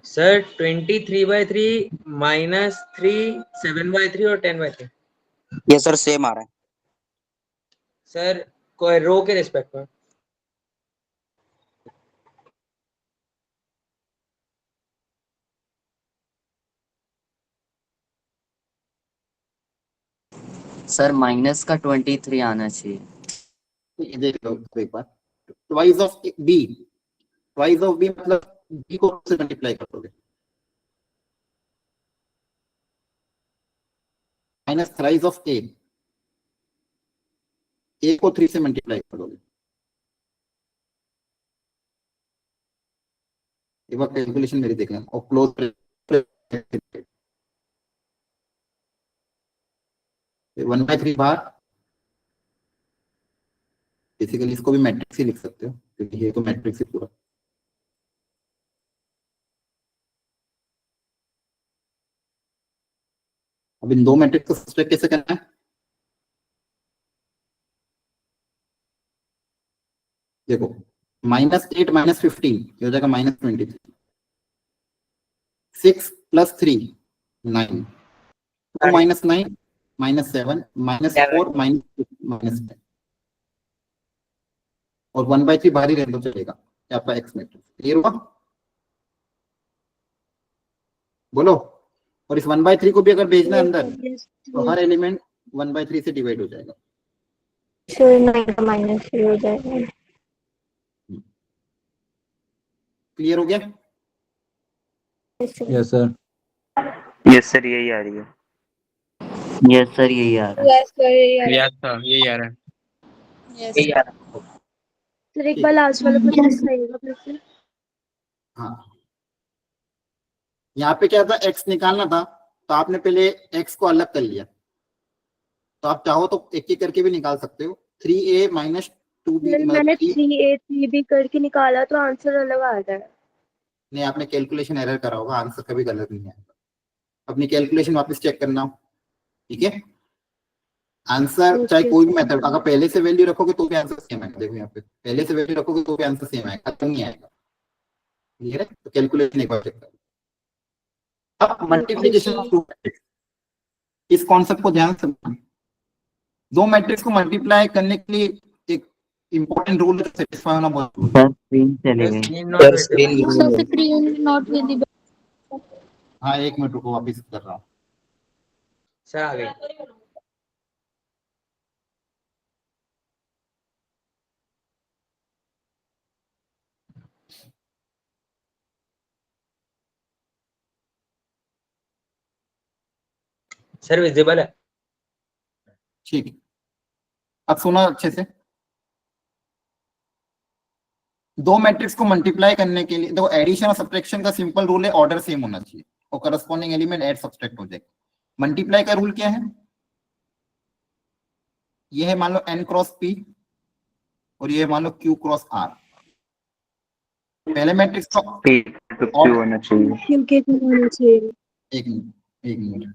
सर 23/3 -3 7/3 और 10/3। यस सर, सेम आ रहा है। सर कोई रो के रिस्पेक्ट में। सर माइनस का 23 आना चाहिए। ये देख लो एक बार, twice of b, twice of b मतलब b को से मल्टीप्लाई कर दोगे, माइनस थ्राइस ऑफ a को 3 से मल्टीप्लाई कर दोगे। एक बार कैलकुलेशन मेरी देख लेना और क्लोज 1/3 बाहर। बेसिकली इसको भी मैट्रिक्स ही लिख सकते हो क्योंकि ये तो मैट्रिक्स ही पूरा। अब इन दो मैट्रिक्स को सब्सट्रैक्ट कैसे करना है, देखो -8 -15 ये हो जाएगा -23, 6 + 3 9, 2 - 9 -7 -4 -10, और 1/3 बाहर ही रहने दो चलेगा, ये आपका एक्स मैट्रिक्स। क्लियर हुआ? बोलो। और इस 1/3 को भी अगर भेजना है अंदर तो हर एलिमेंट 1/3 से डिवाइड हो जाएगा। माइनस हो जाएगा। क्लियर हो गया? Yes sir. यस सर, यही आ रही है। यस सर, यही आ रहा है। यस सर यही आ रहा है। यही आ रहा है। सर एक बार लास्ट वाला प्रोसेस करिएगा फिर से। हाँ, यहाँ पे क्या था, x निकालना था तो आपने पहले x को अलग कर लिया, तो आप चाहो तो एक एक करके भी निकाल सकते हो। 3a - 2b सर मैंने 3A 3B करके निकाला तो आंसर अलग आ रहा है। नहीं, आपने कैलकुलेशन एरर करा होगा, आंसर कभी गलत नहीं आएगा। अपनी कैलकुलेशन वापस चेक करना, ठीक है? आंसर चाहे कोई भी मेथड, अगर पहले से वैल्यू रखोगे तो भी आंसर सेम आएगा। देखो यहाँ पे पहले से वैल्यू रखोगे तो भी आंसर सेम आएगा, खत्म नहीं आएगा। क्लियर है? तो कैलकुलेशन एक बार चेक करो। अब मल्टीप्लिकेशन ऑफ टू मैट्रिक्स, इस कॉन्सेप्ट को ध्यान से समझना। दो मैट्रिक्स को मल्टीप्लाई करने के लिए एक इंपॉर्टेंट रूल सेटिस्फाई होना बहुत जरूरी है। सर स्क्रीन चले गई। Screen not sir visible. Screen screen not visible. हाँ, एक मिनट रुको, वापिस कर रहा हूँ। सर आ गई। सर विजिबल है। ठीक है, अब सुना अच्छे से। दो मैट्रिक्स को मल्टीप्लाई करने के लिए, देखो एडिशन और सब्ट्रैक्शन का सिंपल रूल है, ऑर्डर सेम होना चाहिए और करस्पॉन्डिंग एलिमेंट ऐड सब्ट्रैक्ट हो जाएगा। मल्टीप्लाई का रूल क्या है? ये है मान लो n क्रॉस p और ये है मान लो q क्रॉस r। पहले मैट्रिक्स का P to Q होना चाहिए। एक मिनट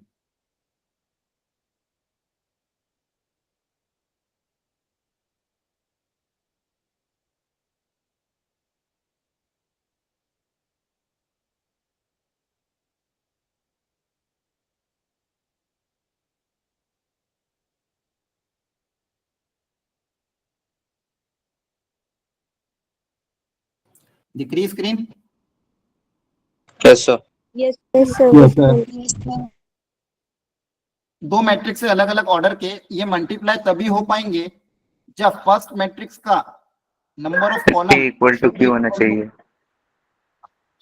दिख screen? Yes sir. Yes, sir. दो मैट्रिक्स से अलग अलग ऑर्डर के ये मल्टीप्लाई तभी हो पाएंगे जब फर्स्ट मैट्रिक्स का number of P column equal to Q होना चाहिए।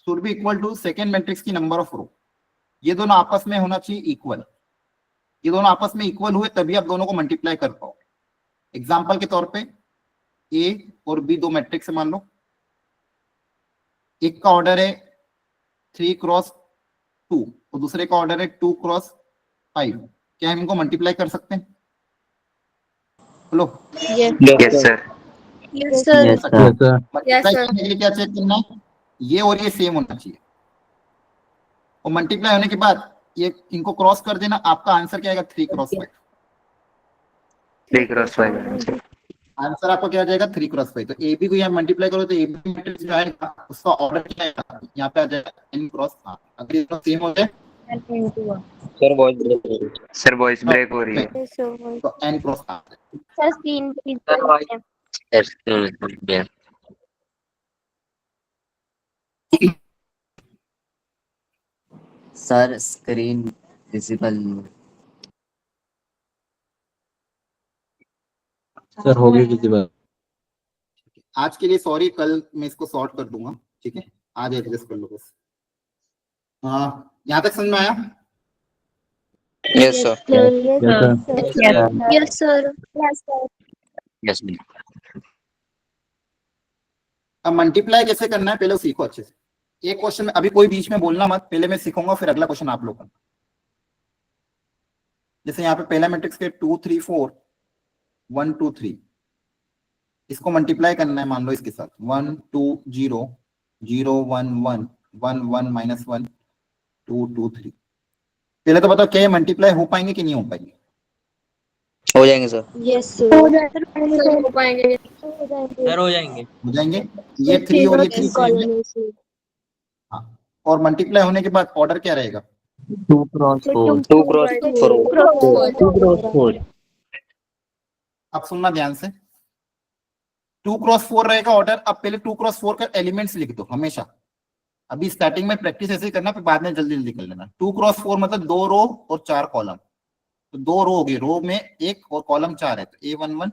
Should be equal to second matrix की नंबर ऑफ रो। ये दोनों आपस में होना चाहिए इक्वल। ये दोनों आपस में इक्वल हुए तभी आप दोनों को मल्टीप्लाई कर पाओ। एग्जाम्पल के तौर पे A और B दो मैट्रिक्स मान लो, एक का ऑर्डर है 3 क्रॉस 2 और दूसरे का ऑर्डर है 2 क्रॉस 5। क्या हम इनको मल्टीप्लाई कर सकते हैं? बोलो। Yes. Yes sir. Yes, sir. Yes, sir. Multiply करने के लिए क्या चेक करना है? ये और ये सेम होना चाहिए और मल्टीप्लाई होने के बाद ये इनको क्रॉस कर देना, आपका आंसर क्या आएगा? 3 क्रॉस 5। 3 क्रॉस 5 आंसर आपको क्या आ जाएगा? 3 क्रॉस 5। तो ए बी को यहाँ मल्टीप्लाई करो तो ए बी मैट्रिक्स जो आएगा उसका ऑर्डर क्या आएगा? यहाँ पे आ जाएगा n क्रॉस r। अगर ये सेम हो जाए सर वॉइस ब्रेक हो रही है। सर वॉइस ब्रेक हो रही है। Yes, sir. तो n cross r। Sir, screen please. Sir screen visible. Sir हो गई विजिबल। आज के लिए सॉरी, कल मैं इसको सॉर्ट कर दूंगा, ठीक है? आज एडजस्ट कर लो बस। यहाँ तक समझ में आया? Yes sir. Yes, sir. Yes, sir. Yes अब मल्टीप्लाई कैसे करना है पहले वो सीखो अच्छे से। एक क्वेश्चन में अभी कोई बीच में बोलना मत, पहले मैं सिखाऊंगा फिर अगला क्वेश्चन आप लोग करना। जैसे यहाँ पे पहला मैट्रिक्स के 2 3 4 1 2 3, इसको मल्टीप्लाई करना है मान लो इसके साथ 1 2 0 0 1 1 1 1 माइनस 1 2 2 3। पहले तो बताओ क्या ये मल्टीप्लाई हो पाएंगे कि नहीं हो पाएंगे? हो जाएंगे सर। Yes, sir. हो पाएंगे। सर हो जाएंगे। हो जाएंगे। ये 3 और ये 3 सेम है। हाँ, और मल्टीप्लाई होने के बाद ऑर्डर क्या रहेगा? 2 क्रॉस 4। 2 क्रॉस 4। अब सुनना ध्यान से, 2 क्रॉस 4 रहेगा ऑर्डर। अब पहले 2 क्रॉस 4 का एलिमेंट्स लिख दो हमेशा। अभी स्टार्टिंग में प्रैक्टिस ऐसे ही करना, फिर बाद में जल्दी जल्दी कर लेना। 2 क्रॉस 4 मतलब 2 रो और 4 कॉलम। तो 2 रो हो गई, रो में 1 और कॉलम 4 है, तो A11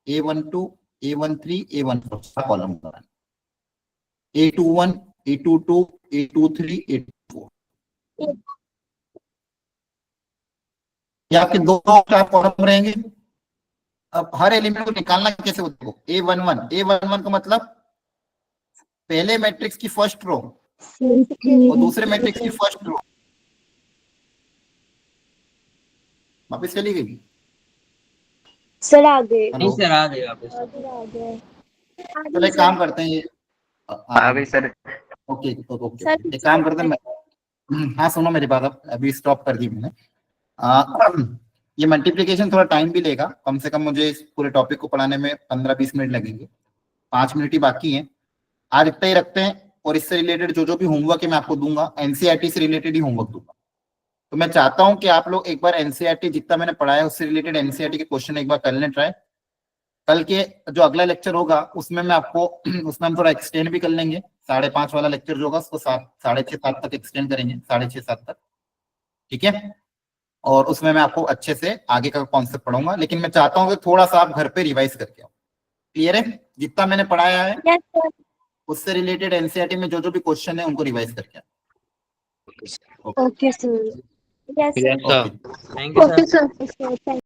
A12 A13 A14 4 column होगा। A21 A22 A23 A24 ये आपके 2 और 4 कॉलम रहेंगे। अब हर एलिमेंट को निकालना कैसे होता है? A11 का मतलब पहले मैट्रिक्स की फर्स्ट रो और दूसरे मैट्रिक्स की फर्स्ट रो। वापस चली गई? सर आ गए। नहीं सर आ गए वापस। चलो एक काम करते हैं, ये आ गई सर। ओके सर, एक काम करते हैं। हाँ सुनो मेरी बात, अब अभी स्टॉप कर दी मैंने। ये मल्टीप्लिकेशन थोड़ा टाइम भी लेगा, कम से कम मुझे इस पूरे टॉपिक को पढ़ाने में 15-20 मिनट लगेंगे। 5 मिनट ही बाकी हैं। आज इतना ही रखते हैं, और इससे रिलेटेड जो जो भी होमवर्क है मैं आपको दूंगा, एनसीईआरटी से रिलेटेड ही होमवर्क दूंगा। तो मैं चाहता हूं कि आप लोग एक बार एनसीईआरटी जितना मैंने पढ़ाया उससे रिलेटेड एनसीईआरटी के क्वेश्चन एक बार कर लें ट्राई। कल के जो अगला लेक्चर होगा उसमें मैं आपको उसमें हम थोड़ा एक्सटेंड भी कर लेंगे। 5:30 वाला लेक्चर जो होगा उसको 6:30 तक एक्सटेंड करेंगे, 6:30-7 तक, ठीक है? और उसमें मैं आपको अच्छे से आगे का कॉन्सेप्ट पढ़ाऊंगा, लेकिन मैं चाहता हूँ कि थोड़ा सा आप घर पे रिवाइज करके आओ। क्लियर है? जितना मैंने पढ़ाया है Yes, sir. उससे रिलेटेड एनसीईआरटी में जो जो भी क्वेश्चन है उनको रिवाइज करके आओ। Okay, sir. Yes, sir. Yes, sir. Thank you sir Okay, sir. Thank